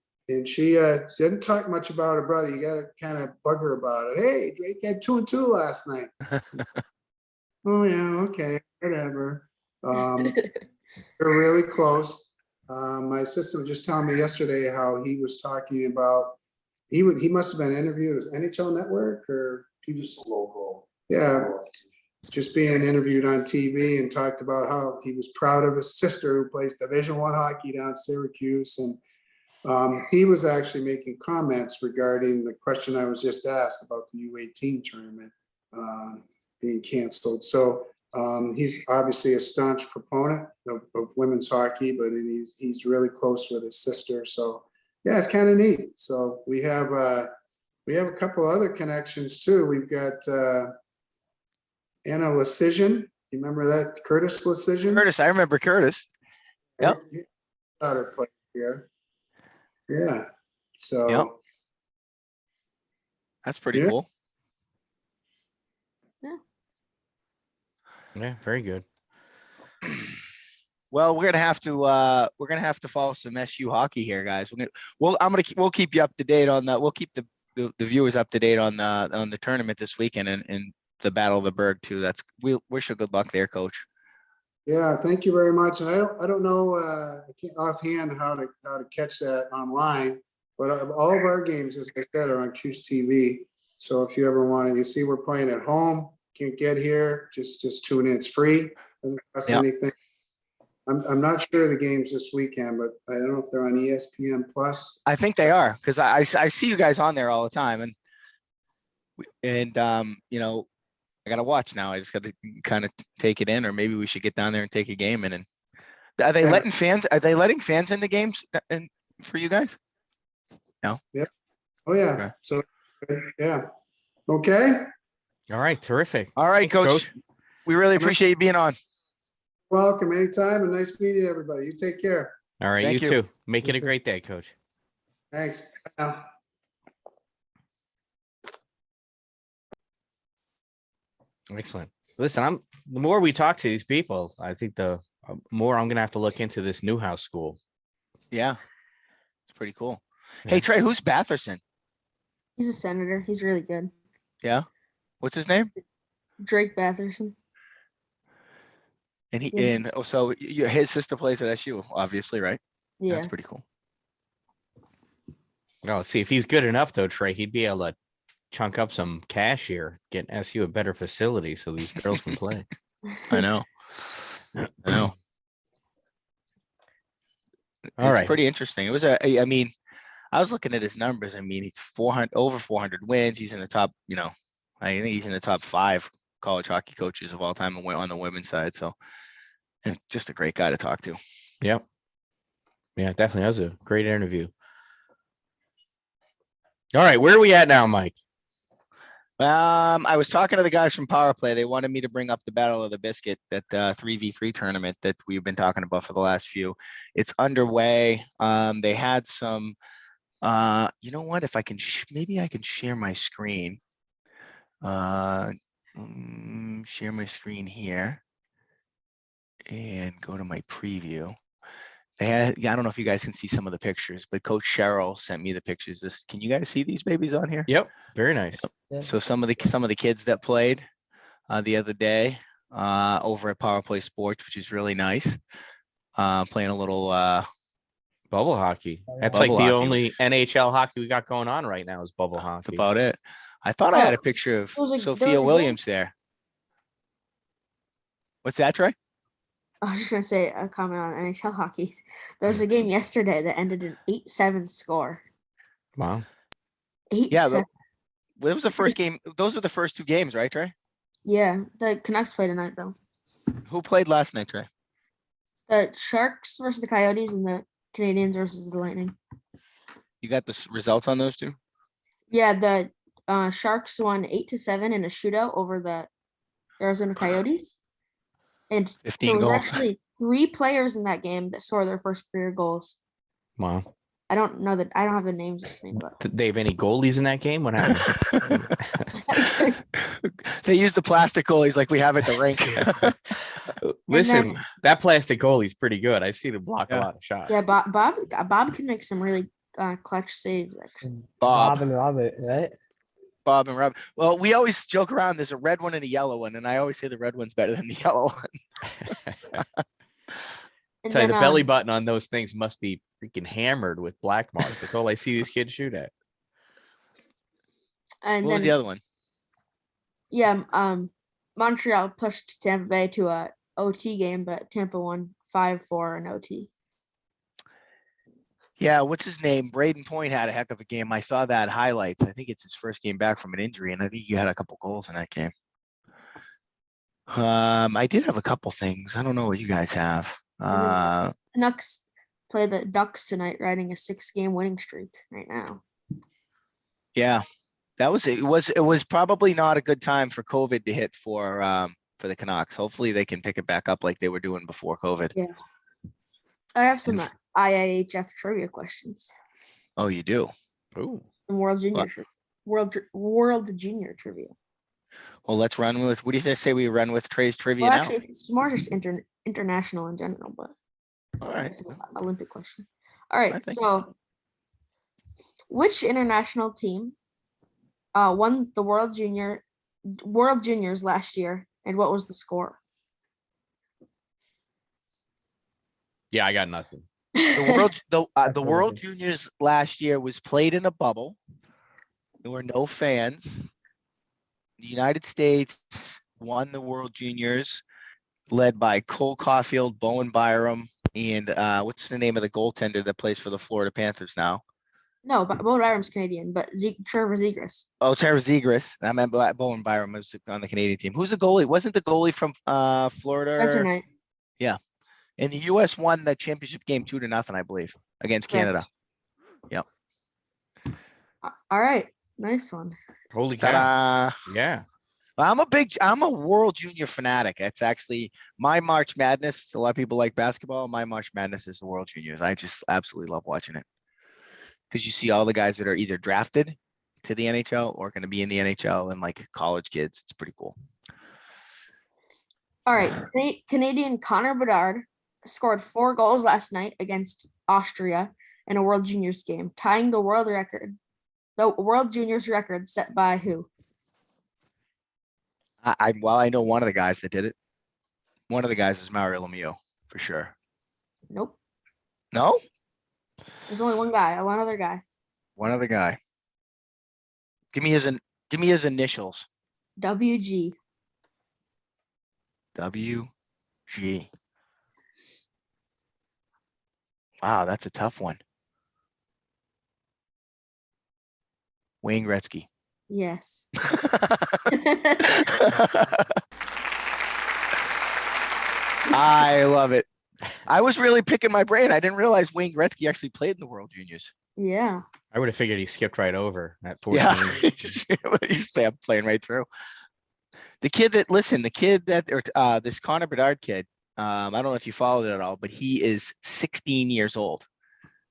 she didn't talk much about her brother. You got to kind of bug her about it. Hey, Drake had 2-2 last night. Oh, yeah, okay, whatever. They're really close. My assistant was just telling me yesterday how he was talking about, he must have been interviewed as NHL Network, or he was local. Yeah, just being interviewed on TV, and talked about how he was proud of his sister who plays Division I hockey down in Syracuse, and He was actually making comments regarding the question I was just asked about the U18 tournament being canceled. So he's obviously a staunch proponent of women's hockey, but he's really close with his sister. So yeah, it's kind of neat. So we have a couple other connections too. We've got Anna Lecision. You remember that? Curtis Lecision? Curtis, I remember Curtis. Yep. Daughter played here. Yeah. So Yep. That's pretty Yeah. cool. Yeah, very good. Well, we're gonna have to follow some SU hockey here, guys. We'll keep you up to date on that. We'll keep the viewers up to date on the tournament this weekend and the Battle of the Berg too. We wish you good luck there, Coach. yeah, thank you very much. And I don't know I can't offhand how to catch that online, but all of our games, as I said, are on Q's TV. So if you ever want to, you see we're playing at home, can't get here, just tune in. It's free, doesn't cost anything. I'm not sure of the games this weekend, but I don't know if they're on ESPN Plus. I think they are, because I see you guys on there all the time, and you know, I gotta watch now. I just gotta kind of take it in, or maybe we should get down there and take a game in. And are they letting fans? Are they letting fans in the games and for you guys? No. Yeah. Oh yeah. Okay. So yeah. Okay. All right, terrific. All right, Thanks, Coach. We really appreciate you being on. Welcome anytime, and nice meeting everybody. You take care. All right, Thank you you. too. Make it a great day, Coach. Thanks. Bye. Excellent. Listen, the more we talk to these people, I think the more I'm gonna have to look into this Newhouse school. Yeah, it's pretty cool. Yeah. Hey Trey, who's Batherson? He's a senator. He's really good. Yeah, what's his name? Drake Batherson. And Yeah. so his sister plays at SU, obviously, right? Yeah. That's pretty cool. Oh, let's see if he's good enough though, Trey. He'd be able to chunk up some cash here, get SU a better facility so these girls can play. I know. I know. All It's right. pretty interesting. It was I mean, I was looking at his numbers. I mean, he's over 400 wins. He's in the top, I think he's in the top 5 college hockey coaches of all time on the women's side. So, and just a great guy to talk to. Yep. Yeah, definitely. That was a great interview. All right, where are we at now, Mike? I was talking to the guys from Power Play. They wanted me to bring up the Battle of the Biscuit, that 3v3 tournament that we've been talking about for the last few. It's underway. They had some, you know what? If I can, maybe I can share my screen. Share my screen here and go to my preview. They had, I don't know if you guys can see some of the pictures, but Coach Sherrill sent me the pictures. Can you guys see these babies on here? Yep, very nice. Yeah. So some of the kids that played the other day over at Power Play Sports, which is really nice. Playing a little Bubble hockey. That's Bubble like the hockey, only NHL hockey we got going on right now is bubble hockey. that's about it. I thought I had a picture of there was a Sophia game? Williams there. What's that, Trey? I was just gonna say a comment on NHL hockey. There was a game yesterday that ended in 8-7 score. Wow. 8-7. Yeah, it was the first game. Those were the first 2 games, right, Trey? Yeah, the Canucks play tonight though. Who played last night, Trey? The Sharks versus the Coyotes and the Canadians versus the Lightning. You got the results on those 2? Yeah, the Sharks won 8-7 in a shootout over the Arizona Coyotes. And 15 there were goals. actually 3 players in that game that scored their first career goals. Wow. I don't have the names with me, but Did they have any goalies in that game? What happened? They used the plastic goalies like we have at the rink. Listen, that plastic goalie's pretty good. I've seen him block a lot of shots. yeah, Bob can make some really clutch saves. Actually. Bob and Robert, right? Bob and Rob. Well, we always joke around. There's a red one and a yellow one, and I always say the red one's better than the yellow one. And Tell you, then, the belly button on those things must be freaking hammered with black marks. That's all I see these kids shoot at. and What then was the other one? yeah, Montreal pushed Tampa Bay to a OT game, but Tampa won 5-4 in OT. Yeah, what's his name? Braden Point had a heck of a game. I saw that highlights. I think it's his first game back from an injury, and I think he had a couple goals in that game. I did have a couple things. I don't know what you guys have. Canucks play the Ducks tonight, riding a 6-game winning streak right now. Yeah, that was it. Was probably not a good time for COVID to hit for the Canucks. Hopefully they can pick it back up like they were doing before COVID. Yeah. I have some IIHF trivia questions. Oh, you do? Ooh. Some World Junior World Junior trivia. Well, let's run with. What do you say we run with Trey's trivia Well, now? actually, it's more just international in general, but All right. it's an Olympic question. All right, think- so which international team won the World Juniors last year, and what was the score? Yeah, I got nothing. The World Juniors last year was played in a bubble. There were no fans. The United States won the World Juniors, led by Cole Caulfield, Bowen Byram, and what's the name of the goaltender that plays for the Florida Panthers now? No, but Bowen Byram's Canadian, but Trevor Zegras. Oh, Tamaris Zegras. I meant Bowen Byram was on the Canadian team. Who's the goalie? Wasn't the goalie from Florida? Spencer Knight. Yeah. And the U.S. won the championship game 2-0, I believe, against Correct. Canada. Yep. All right, nice one. Holy cow. Ta-da. Yeah. I'm a World Junior fanatic. It's actually my March Madness. A lot of people like basketball. My March Madness is the World Juniors. I just absolutely love watching it because you see all the guys that are either drafted to the NHL or going to be in the NHL and like college kids. It's pretty cool. All right, Canadian Connor Bedard scored 4 goals last night against Austria in a World Juniors game, tying the world record. The World Juniors record set by who? I know one of the guys that did it. One of the guys is Mario Lemieux for sure. Nope. No? There's only one other guy. One other guy. Give me his initials. WG. WG. Wow, that's a tough one. Wayne Gretzky. Yes. I love it. I was really picking my brain. I didn't realize Wayne Gretzky actually played in the World Juniors. Yeah. I would have figured he skipped right over at 14. Yeah, he's playing right through. The kid that this Connor Bedard kid. I don't know if you followed it at all, but he is 16 years old.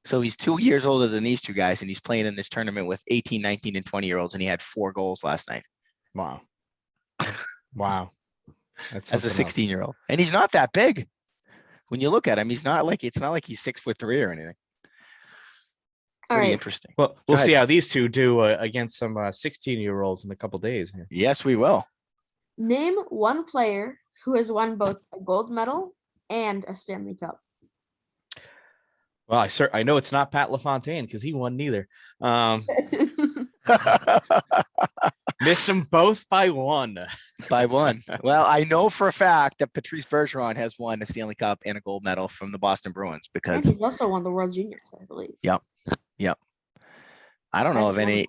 So he's 2 years older than these two guys, and he's playing in this tournament with 18, 19, and 20-year-olds, and he had 4 goals last night. Wow. Wow. That's As a something else. 16-year-old. And he's not that big. When you look at him, it's not like he's 6'3" or anything. All Pretty right. interesting. Well, we'll Go see ahead. how these two do against some 16-year-olds in a couple days. Here. Yes, we will. Name one player who has won both a gold medal and a Stanley Cup. Well, I know it's not Pat LaFontaine because he won neither. Missed them both by 1. By 1. Well, I know for a fact that Patrice Bergeron has won a Stanley Cup and a gold medal from the Boston Bruins And because he's also won the World Juniors, I believe. Yep. I don't know of any.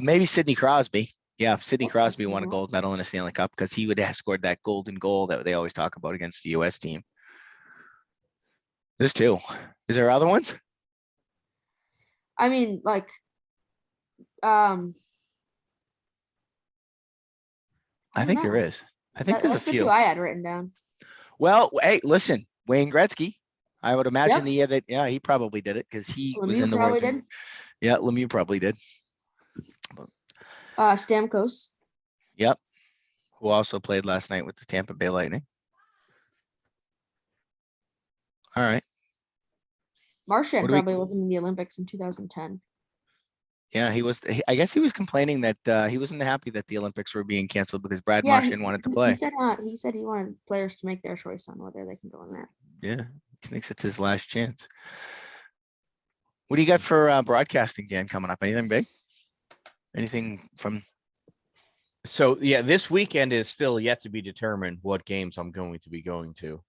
Maybe Sidney Crosby. Yeah, Sidney Oh, Crosby that's won a cool. gold medal in a Stanley Cup because he would have scored that golden goal that they always talk about against the U.S. team. There's 2. Is there other ones? I mean, like, I think there know. is. I think there's a that's the few. 2 I had written down. Well, hey, listen, Wayne Gretzky. I would imagine Yep. the year that, yeah, he probably did it because he was Lemieux in the probably World did. Junior. Yeah, Lemieux probably did. Stamkos. Yep. Who also played last night with the Tampa Bay Lightning. All right. Marchand What do we- probably wasn't in the Olympics in 2010. Yeah, he was. I guess he was complaining that he wasn't happy that the Olympics were being canceled because Brad Yeah, Marchand wanted to He play. said he wanted players to make their choice on whether they can go in that. Yeah, he thinks it's his last chance. What do you got for broadcasting, Dan, coming up? Anything big? Anything from? So yeah, this weekend is still yet to be determined what games I'm going to be going to.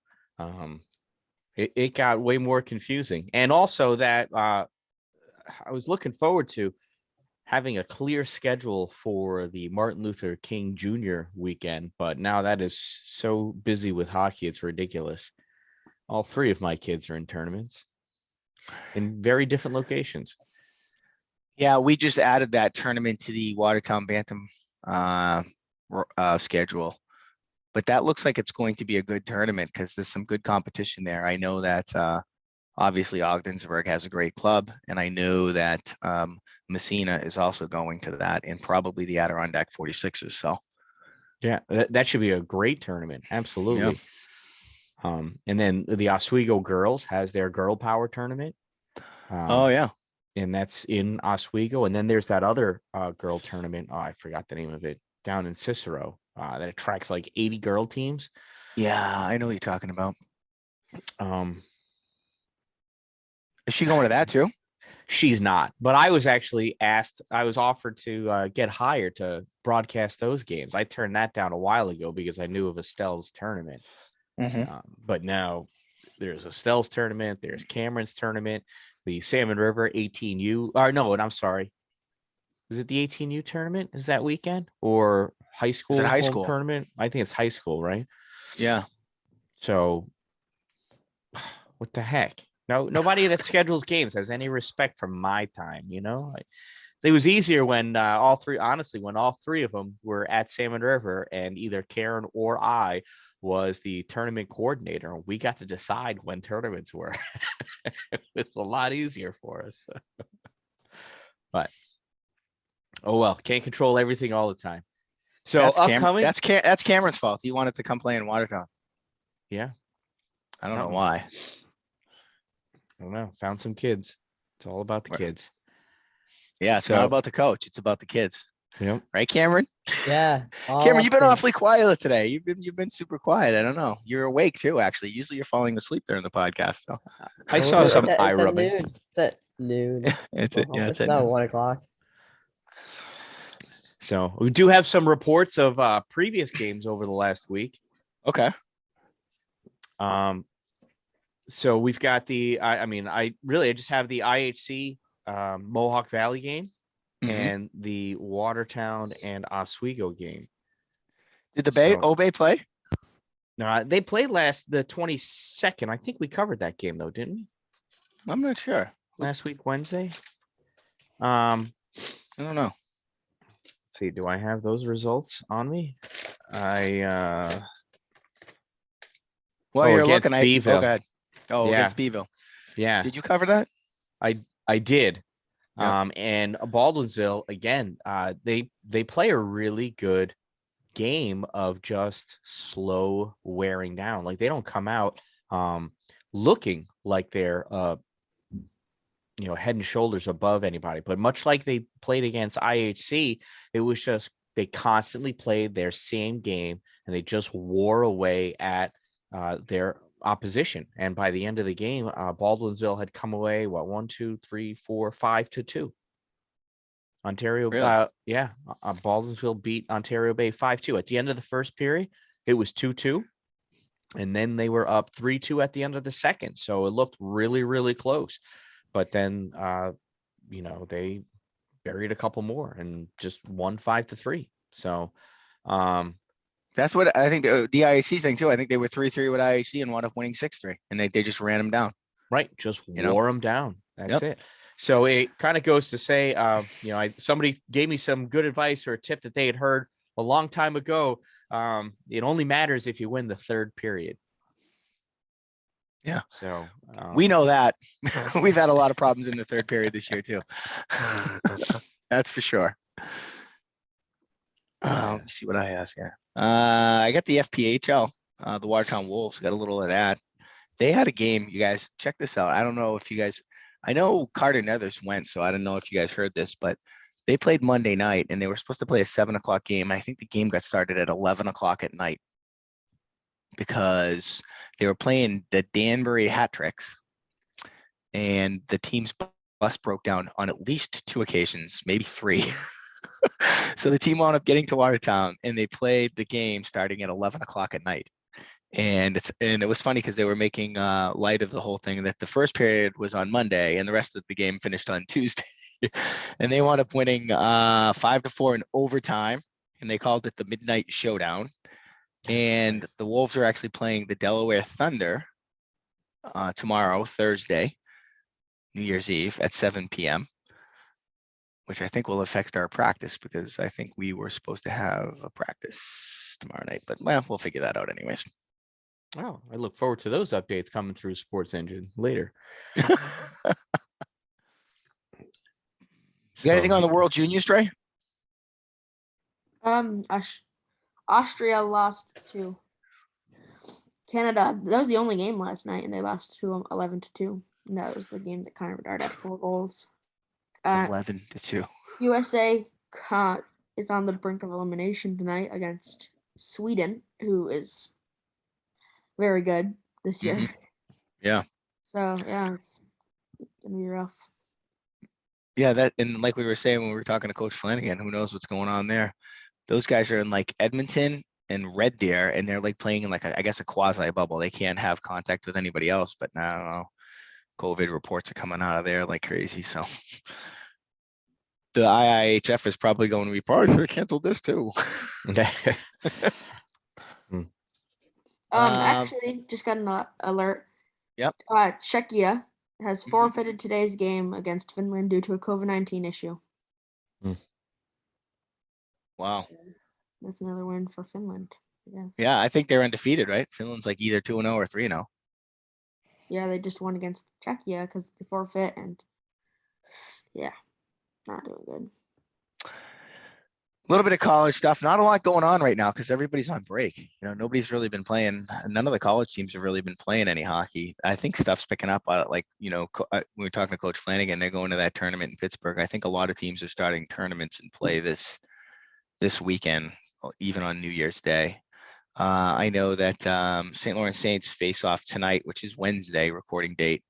It got way more confusing, and also that I was looking forward to having a clear schedule for the Martin Luther King Jr. weekend, but now that is so busy with hockey, it's ridiculous. All three of my kids are in tournaments in very different locations. Yeah, we just added that tournament to the Watertown Bantam schedule. But that looks like it's going to be a good tournament because there's some good competition there. I know that obviously Ogdensburg has a great club, and I know that Messina is also going to that, and probably the Adirondack 46ers. So yeah, that should be a great tournament. Absolutely. And then the Oswego girls has their girl power tournament. Oh yeah. And that's in Oswego. And then there's that other girl tournament. Oh, I forgot the name of it, down in Cicero, that attracts like 80 girl teams. Yeah, I know what you're talking about. Is she Is going to that too? She's not, but I was actually asked, I was offered to get hired to broadcast those games. I turned that down a while ago because I knew of Estelle's tournament. But now there's Estelle's tournament, there's Cameron's tournament, the Salmon River 18U, or no, and I'm sorry. Is it the 18U tournament? Is that weekend or high school? Is it high school tournament? I think it's high school, right? Yeah. So what the heck? No, nobody that schedules games has any respect for my time, you know? It was easier when all three of them were at Salmon River and either Karen or I was the tournament coordinator. And we got to decide when tournaments were. It was a lot easier for us. But, oh well, can't control everything all the time. So that's upcoming. That's Cameron's fault. He wanted to come play in Watertown. Yeah. I don't know why. I don't know. Found some kids. It's all about the kids. Yeah, it's not about the coach. It's about the kids. Yep. Right, Cameron? Yeah. Cameron, you've been awfully quiet today. You've been super quiet. I don't know. You're awake too, actually. Usually you're falling asleep during the podcast. So I saw some eye It's rubbing. at noon. It's It's now 1 o'clock. So we do have some reports of previous games over the last week. Okay. So we've got I just have the IHC Mohawk Valley game and the Watertown and Oswego game. Did the Obey play? No, they played the 22nd. I think we covered that game though, didn't we? I'm not sure. Last week, Wednesday. I don't know. Let's see, do I have those results on me? You're against looking. Beeville. Okay. Oh, Yeah. against Beeville. Yeah, Did you cover that? I did. Yeah. And Baldwinsville again, they play a really good game of just slow wearing down. Like they don't come out looking like they're head and shoulders above anybody, but much like they played against IHC, it was just they constantly played their same game and they just wore away at their opposition. And by the end of the game, Baldwinsville had come away 5-2. Ontario, Really? Baldwinsville beat Ontario Bay 5-2 at the end of the first period. It was 2-2, and then they were up 3-2 at the end of the second. So it looked really, really close. But then, they buried a couple more and just won 5-3. So, that's what I think. The IHC thing too. I think they were 3-3 with IHC and wound up winning 6-3, and they just ran them down. Right, just wore them down. That's Yep. it. So it kind of goes to say, somebody gave me some good advice or a tip that they had heard a long time ago. It only matters if you win the third period. Yeah. So we know that. We've had a lot of problems in the third period this year too. That's for sure. Let me see what I have here. I got the FPHL. The Watertown Wolves got a little of that. They had a game. You guys check this out. I don't know if you guys. I know Carter Nethers went, so I don't know if you guys heard this, but they played Monday night and they were supposed to play a 7 o'clock game. I think the game got started at 11 o'clock at night because they were playing the Danbury Hat Tricks, and the team's bus broke down on at least 2 occasions, maybe 3. So the team wound up getting to Watertown and they played the game starting at 11 o'clock at night. And it was funny because they were making light of the whole thing that the first period was on Monday and the rest of the game finished on Tuesday. And they wound up winning 5-4 in overtime, and they called it the Midnight Showdown. And Nice. the Wolves are actually playing the Delaware Thunder tomorrow, Thursday, New Year's Eve at 7 p.m., which I think will affect our practice because I think we were supposed to have a practice tomorrow night, but well, we'll figure that out anyways. Oh, I look forward to those updates coming through Sports Engine later. You got anything on the World Juniors, Trey? Austria lost to Canada. That was the only game last night, and they lost to 11-2. And that was the game that Connor Bedard had 4 goals. 11-2. USA is on the brink of elimination tonight against Sweden, who is very good this year. Mhm. Yeah. So yeah, it's gonna be rough. Yeah, that, and like we were saying when we were talking to Coach Flanagan, who knows what's going on there. Those guys are in like Edmonton and Red Deer, and they're like playing in like I guess a quasi bubble. They can't have contact with anybody else, but now COVID reports are coming out of there like crazy. So the IIHF is probably going to be probably should have canceled this too. Actually, just got an alert. Yep. Czechia has forfeited today's game against Finland due to a COVID-19 issue. Wow. So that's another win for Finland. Yeah. Yeah, I think they're undefeated, right? Finland's like either 2-0 or 3-0. Yeah, they just won against Czechia because they forfeit, and yeah, not doing good. A little bit of college stuff, not a lot going on right now because everybody's on break. You know, nobody's really been playing. None of the college teams have really been playing any hockey. I think stuff's picking up. Like, you know, we were talking to Coach Flanagan. They're going to that tournament in Pittsburgh. I think a lot of teams are starting tournaments and play this weekend, even on New Year's Day. I know that St. Lawrence Saints face off tonight, which is Wednesday, recording date,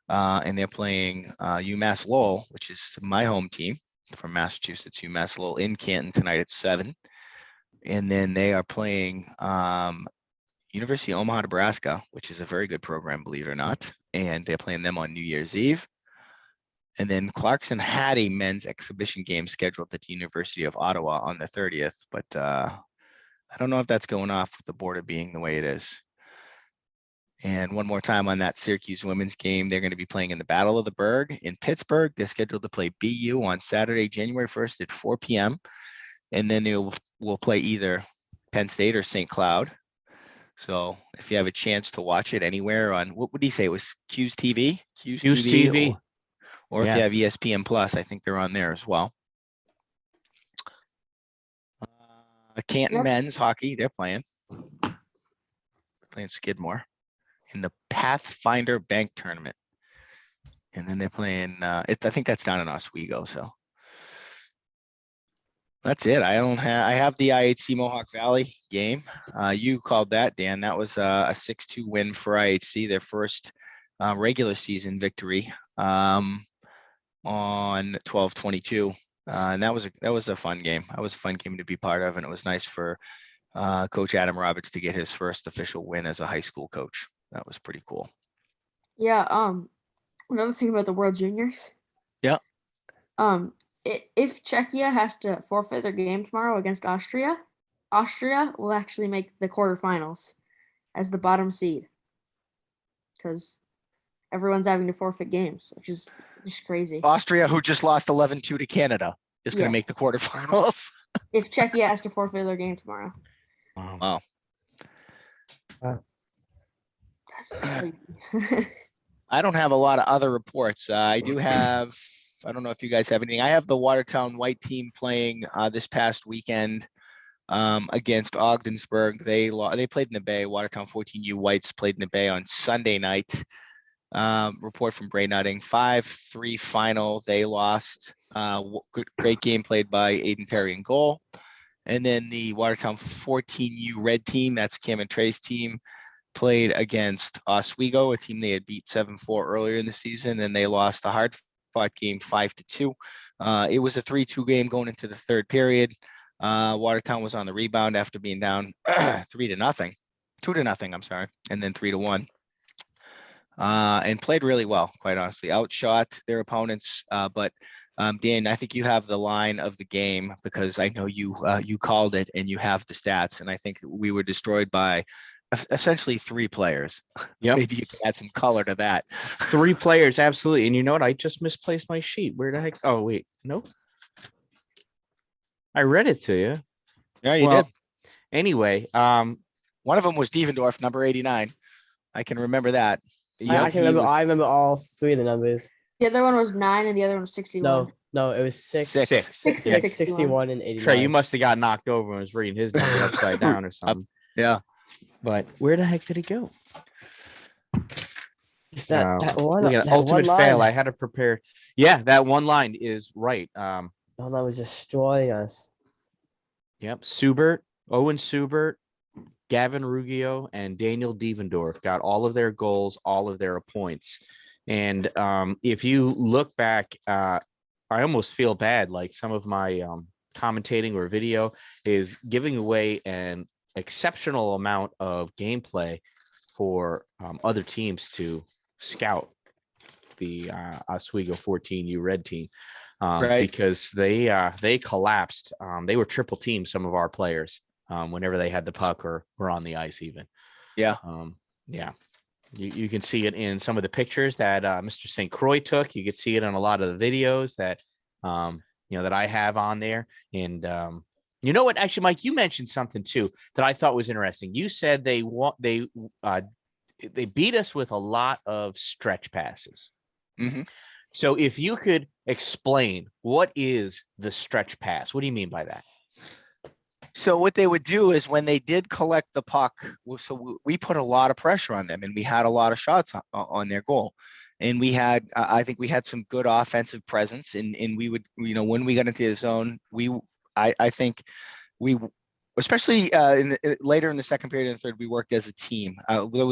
and they're playing UMass Lowell, which is my home team from Massachusetts, UMass Lowell in Canton tonight at 7. And then they are playing University of Omaha, Nebraska, which is a very good program, believe it or not. And they're playing them on New Year's Eve. And then Clarkson had a men's exhibition game scheduled at the University of Ottawa on the 30th, but I don't know if that's going off with the border being the way it is. And one more time on that Syracuse women's game, they're going to be playing in the Battle of the Berg in Pittsburgh. They're scheduled to play BU on Saturday, January 1st at 4 p.m. And then they will play either Penn State or St. Cloud. So if you have a chance to watch it anywhere on, what would he say? It was Q's TV? Q's TV. Or if you have ESPN Plus, I think they're on there as well. Canton men's hockey, they're playing Skidmore in the Pathfinder Bank Tournament. And then they're playing, I think that's down in Oswego. So that's it. I have the IHC Mohawk Valley game. You called that, Dan. That was a 6-2 win for IHC, their first regular season victory on 12/22. And that was a fun game. That was a fun game to be part of, and it was nice for Coach Adam Roberts to get his first official win as a high school coach. That was pretty cool. Yeah. Another thing about the World Juniors. Yeah. If Czechia has to forfeit their game tomorrow against Austria will actually make the quarterfinals as the bottom seed because everyone's having to forfeit games, which is just crazy. Austria, who just lost 11-2 to Canada, is going to make the quarterfinals. If Czechia has to forfeit their game tomorrow. Wow. That's crazy. I don't have a lot of other reports. I do have, I don't know if you guys have anything. I have the Watertown White team playing this past weekend against Ogdensburg. They played in the Bay. Watertown 14U Whites played in the Bay on Sunday night. Report from Bray Nutting, 5-3 final. They lost. Great game played by Aiden Perry in goal. And then the Watertown 14U Red team, that's Cam and Trey's team, played against Oswego, a team they had beat 7-4 earlier in the season, and they lost a hard-fought game 5-2. It was a 3-2 game going into the third period. Watertown was on the rebound after being down 3-0. 2-0, I'm sorry, and then 3-1. And played really well, quite honestly. Outshot their opponents, but Dan, I think you have the line of the game because I know you called it and you have the stats, and I think we were destroyed by essentially 3 players. Yep. Maybe you can add some color to that. 3 players, absolutely. And you know what? I just misplaced my sheet. Where the heck? Oh, wait. Nope. I read it to you. Yeah, you Well, did. Anyway, One of them was Devendorf, number 89. I can remember that. I yep, can remember. I remember all 3 of the numbers. The other one was 9 and the other one was 61. No, it was 6, Six. 6 Yeah. and 6, 61. 61, and 89. Trey, you must have got knocked over and was reading his number upside down or something. Yeah. But where the heck did it go? Just that one. Look at That ultimate one fail. line. I had to prepare. Yeah, that one line is right. Oh, that was destroying us. Yep. Owen Subert, Gavin Ruggiero, and Daniel Devendorf got all of their goals, all of their points. And if you look back, I almost feel bad. Like some of my commentating or video is giving away an exceptional amount of gameplay for other teams to scout the Oswego 14U Red team. Right. Because they collapsed. They were triple teamed, some of our players, whenever they had the puck or were on the ice even. Yeah. Yeah. You can see it in some of the pictures that Mr. St. Croix took. You could see it on a lot of the videos that, that I have on there. And you know what? Actually, Mike, you mentioned something too that I thought was interesting. You said they beat us with a lot of stretch passes. Mm-hmm. So if you could explain what is the stretch pass, what do you mean by that? So what they would do is when they did collect the puck, so we put a lot of pressure on them and we had a lot of shots on their goal. And we had, I think we had some good offensive presence and we would, when we got into the zone, I think we, especially later in the second period and the third, we worked as a team. We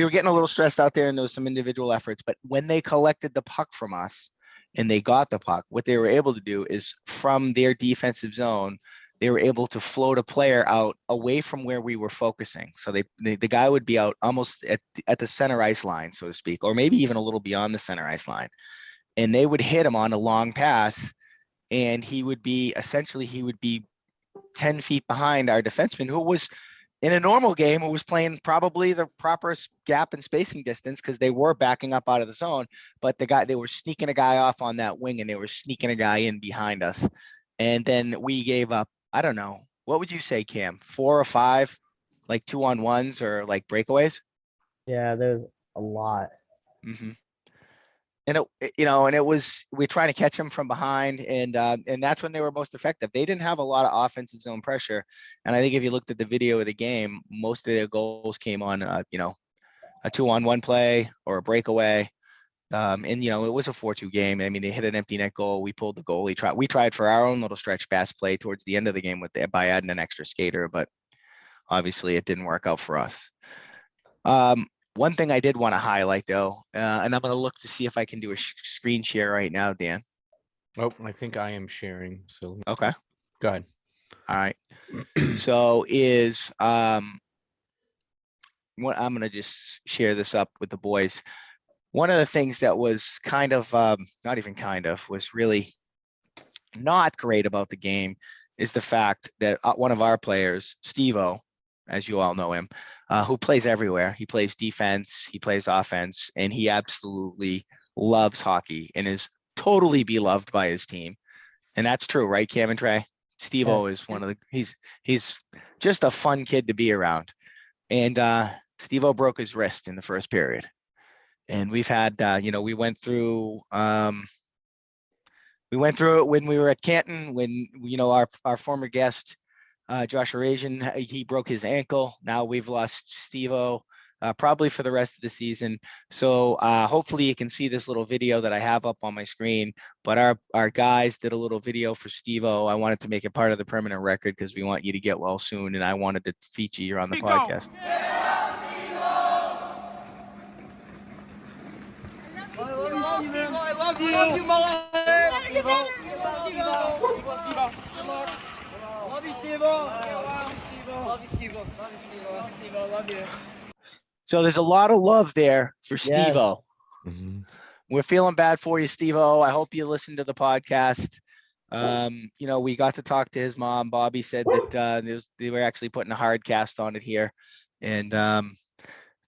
were getting a little stressed out there and there was some individual efforts, but when they collected the puck from us and they got the puck, what they were able to do is from their defensive zone, they were able to float a player out away from where we were focusing. So the guy would be out almost at the center ice line, so to speak, or maybe even a little beyond the center ice line. And they would hit him on a long pass and he would be 10 feet behind our defenseman, who was in a normal game, who was playing probably the proper gap and spacing distance because they were backing up out of the zone. But they were sneaking a guy off on that wing and they were sneaking a guy in behind us. And then we gave up, I don't know, what would you say, Cam? 4 or 5, like 2-on-1s or like breakaways? Yeah, there's a lot. Mm-hmm. And it was, we're trying to catch them from behind and that's when they were most effective. They didn't have a lot of offensive zone pressure. And I think if you looked at the video of the game, most of their goals came on, a 2-on-1 play or a breakaway. It was a 4-2 game. I mean, they hit an empty net goal. We pulled the goal. We tried for our own little stretch pass play towards the end of the game by adding an extra skater, but obviously it didn't work out for us. One thing I did want to highlight though, and I'm going to look to see if I can do a screen share right now, Dan. Oh, I think I am sharing. So Okay. go ahead. All right. So I'm going to just share this up with the boys. One of the things that was kind of, not even kind of, was really not great about the game is the fact that one of our players, Steve-O, as you all know him, who plays everywhere. He plays defense, he plays offense, and he absolutely loves hockey and is totally beloved by his team. And that's true, right, Cam and Trey? Steve-O Yes. is one of the, he's just a fun kid to be around. And Steve-O broke his wrist in the first period. And we've had, we went through it when we were at Canton, when, our former guest, Josh Arasian, he broke his ankle. Now we've lost Steve-O probably for the rest of the season. So hopefully you can see this little video that I have up on my screen. But our guys did a little video for Steve-O. I wanted to make it part of the permanent record because we want you to get well soon. And I wanted to feature you on the podcast. I love you. Love you, Mohawk. Love you, Steve-O. Love you, Steve-O. you, Steve-O. Love you, Steve-O. Love Steve-O. Love you. So there's a lot of love there for Yes. Steve-O. Mhm. We're feeling bad for you, Steve-O. I hope you listen to the podcast. We got to talk to his mom. Bobby said that they were actually putting a hard cast on it here. And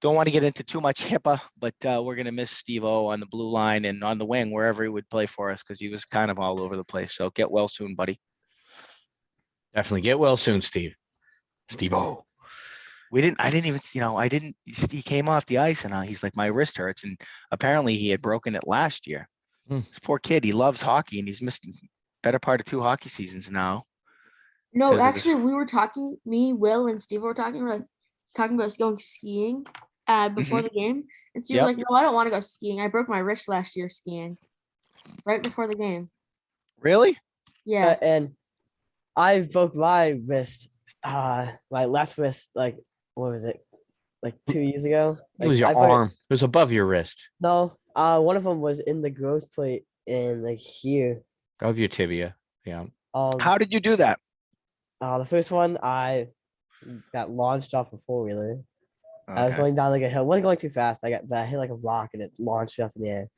don't want to get into too much HIPAA, but we're going to miss Steve-O on the blue line and on the wing, wherever he would play for us, because he was kind of all over the place. So get well soon, buddy. Definitely get well soon, Steve. Steve-O. He came off the ice and he's like, my wrist hurts. And apparently he had broken it last year. This poor kid, he loves hockey and he's missed better part of 2 hockey seasons now. No, actually, we were talking, me, Will, and Steve were talking, talking about us going skiing before the game. And Steve was like, no, I don't want to go skiing. I broke my wrist last year skiing right before the game. Really? Yeah. And I broke my wrist, my left wrist, like, what was it? Like 2 years ago? It was your I broke arm. It was above your wrist. No, one of them was in the growth plate and like here. Of your tibia. Yeah. How did you do that? The first one, I got launched off a 4-wheeler. I was Okay. going down like a hill. Wasn't going too fast. But I hit like a rock and it launched me up in the air.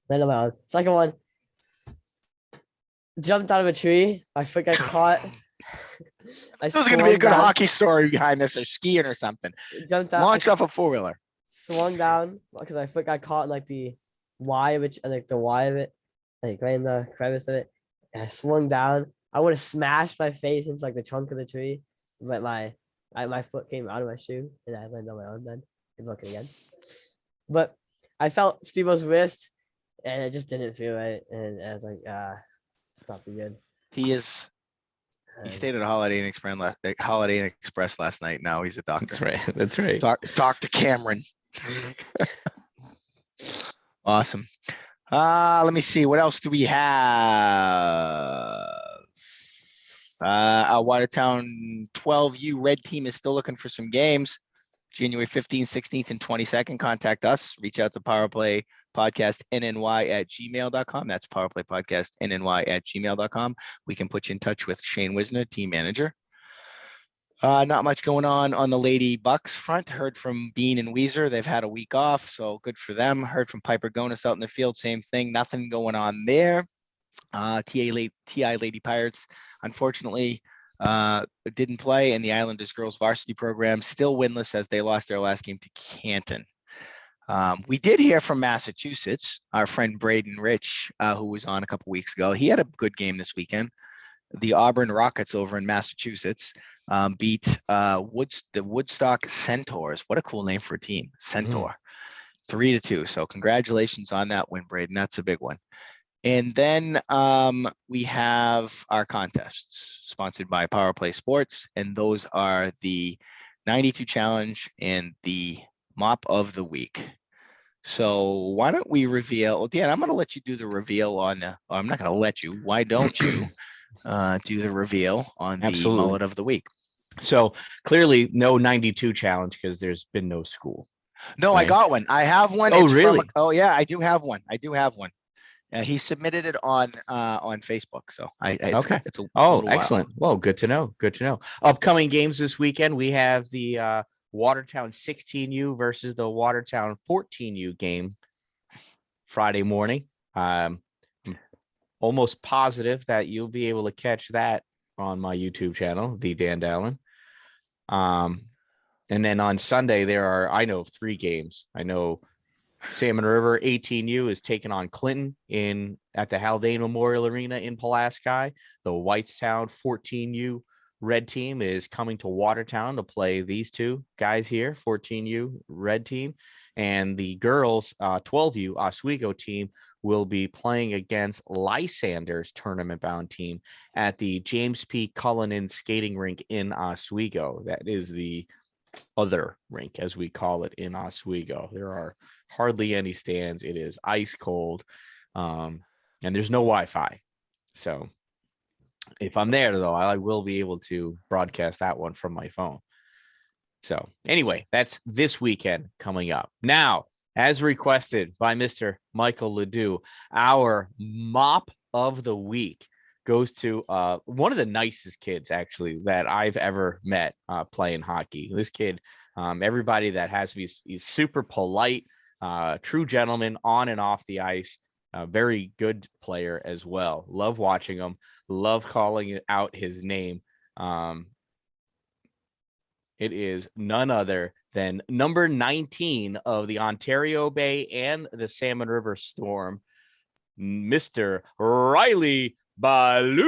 Then on my own. Second one, jumped out of a tree. My foot got caught. This is going to be a swung good down, hockey story behind this, or skiing or something. Jumped out. Launched off a 4-wheeler. Swung down because my foot got caught in like the Y of it, like right in the crevice of it. And I swung down. I would have smashed my face into like the trunk of the tree, but my foot came out of my shoe and I landed on my own then. Good looking again. But I felt Steve-O's wrist and it just didn't feel right. And I was like, it's not too good. He stayed at a Holiday Inn Express last night. Now he's a doctor. That's right. That's right. Dr. Cameron. Awesome. Let me see. What else do we have? Our Watertown 12U red team is still looking for some games. January 15th, 16th, and 22nd. Contact us. Reach out to powerplaypodcastnny@gmail.com. That's powerplaypodcastnny@gmail.com. We can put you in touch with Shane Wisner, team manager. Not much going on the Lady Bucks front. Heard from Bean and Weezer. They've had a week off, so good for them. Heard from Piper Gonis out in the field. Same thing. Nothing going on there. TI Lady Pirates, unfortunately, didn't play, and the Islanders girls varsity program still winless as they lost their last game to Canton. We did hear from Massachusetts, our friend Braden Rich, who was on a couple weeks ago. He had a good game this weekend. The Auburn Rockets over in Massachusetts beat the Woodstock Centaurs. What a cool name for a team, Centaur. 3-2. So congratulations on that win, Braden. That's a big one. And then we have our contests sponsored by Power Play Sports, and those are the 92 Challenge and the Mop of the Week. So why don't we reveal? Dan, I'm going to let you do the reveal on. I'm not going to let you. Why don't you do the reveal on the mullet of the week? So clearly, no 92 challenge because there's been no school. No, right? I got one. I have one. Oh, really? Yeah, I do have one. He submitted it on Facebook. So okay. It's a excellent. Well, good to know. Good to know. Upcoming games this weekend, we have the Watertown 16U versus the Watertown 14U game Friday morning. I'm almost positive that you'll be able to catch that on my YouTube channel, The Dan Dallin. And then on Sunday, I know 3 games. I know Salmon River 18U is taking on Clinton at the Haldane Memorial Arena in Pulaski. The Whitestown 14U red team is coming to Watertown to play these 2 guys here, 14U red team. And the girls 12U Oswego team will be playing against Lysander's tournament-bound team at the James P. Cullinan skating rink in Oswego. That is the other rink, as we call it, in Oswego. There are hardly any stands. It is ice cold, and there's no Wi-Fi. So if I'm there, though, I will be able to broadcast that one from my phone. So anyway, that's this weekend coming up. Now, as requested by Mr. Michael Ledoux, our mop of the week. goes to one of the nicest kids actually that I've ever met playing hockey. This kid, everybody that has him, he's super polite, true gentleman on and off the ice. A very good player as well. Love watching him. Love calling out his name. It is none other than number 19 of the Ontario Bay and the Salmon River Storm, Mr. Riley Ballou.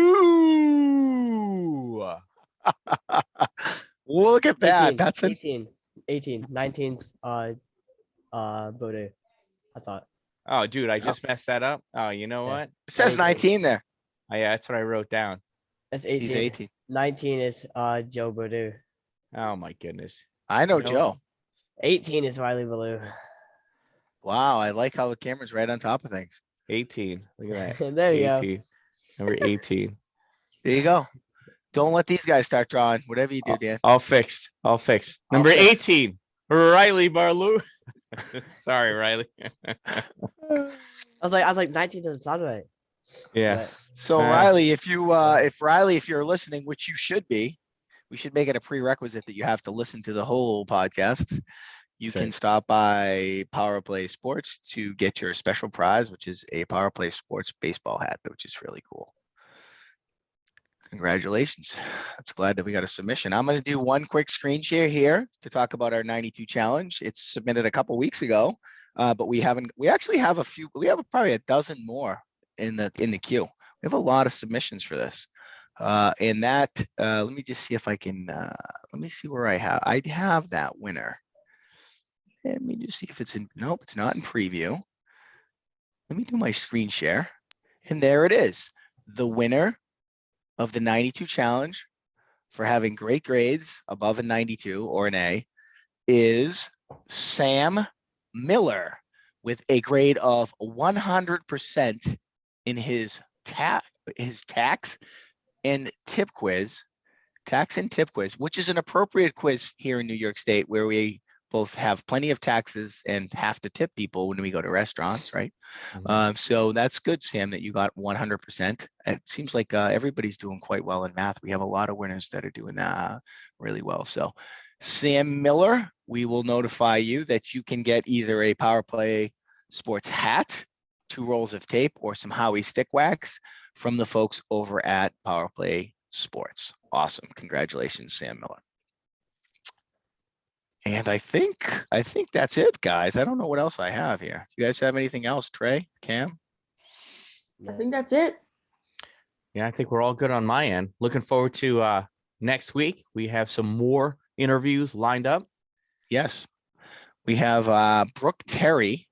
Look at that. 18, That's an 18, 19's Bodo, I thought. Oh, dude, I just messed that up. Oh, you know what? it says 19 there. Oh, yeah, that's what I wrote down. That's He's 18. 18. 19 is Joe Bodo. Oh, my goodness. I know You know- Joe. 18 is Riley Ballou. Wow, I like how the camera's right on top of things. 18. Look at that. There you go. 18. Number 18. There you go. Don't let these guys start drawing. Whatever you do, Dan. All fixed. All fixed. All Number fixed. 18, Riley Ballou. Sorry, Riley. I was like 19 doesn't sound right. Yeah. But So Riley, if you're listening, which you should be, we should make it a prerequisite that you have to listen to the whole podcast. You That's can right. stop by Power Play Sports to get your special prize, which is a Power Play Sports baseball hat, which is really cool. Congratulations. That's glad that we got a submission. I'm going to do one quick screen share here to talk about our 92 challenge. It's submitted a couple weeks ago, but we actually have probably a dozen more in the queue. We have a lot of submissions for this. Let me just see if I can, let me see where I have that winner. Let me just see if it's in, nope, it's not in preview. Let me do my screen share. And there it is. The winner of the 92 challenge for having great grades above a 92 or an A is Sam Miller with a grade of 100% in his tax and tip quiz, which is an appropriate quiz here in New York State, where we both have plenty of taxes and have to tip people when we go to restaurants, right? So that's good, Sam, that you got 100%. It seems like everybody's doing quite well in math. We have a lot of winners that are doing that really well. So Sam Miller, we will notify you that you can get either a Power Play Sports hat, 2 rolls of tape, or some Howie stick wax from the folks over at Power Play Sports. Awesome. Congratulations, Sam Miller. And I think that's it, guys. I don't know what else I have here. Do you guys have anything else, Trey, Cam? I think that's it. Yeah, I think we're all good on my end. Looking forward to next week. We have some more interviews lined up. Yes. We have Brooke Terry,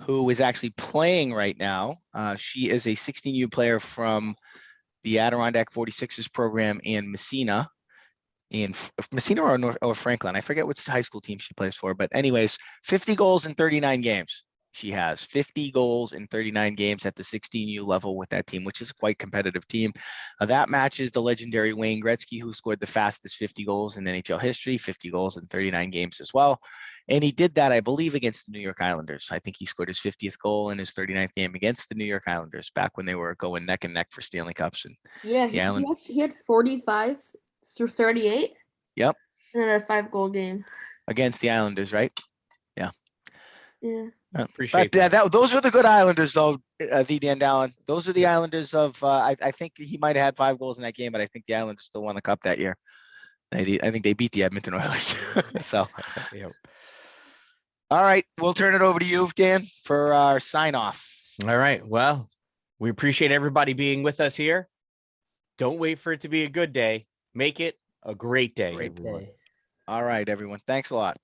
who is actually playing right now. She is a 16U player from the Adirondack 46ers program in Messina. In Messina or Franklin. I forget which high school team she plays for, but anyways, 50 goals in 39 games. She has 50 goals in 39 games at the 16U level with that team, which is a quite competitive team. That matches the legendary Wayne Gretzky, who scored the fastest 50 goals in NHL history, 50 goals in 39 games as well. And he did that, I believe, against the New York Islanders. I think he scored his 50th goal in his 39th game against the New York Islanders back when they were going neck and neck for Stanley Cups. And Yeah, he had 45 through 38. Yep. And then a 5-goal game. against the Islanders, right? Yeah. Yeah. Appreciate But those were the good Islanders, though, the Dan Dallin. Those are the Islanders of. I think he might have had 5 goals in that game, but I think the Islanders still won the cup that year. I think they beat the Edmonton Oilers. So, Yep. all right, we'll turn it over to you, Dan, for our sign off. All right. Well, we appreciate everybody being with us here. Don't wait for it to be a good day. Make it a great day. Great everyone. day. All right, everyone. Thanks a lot.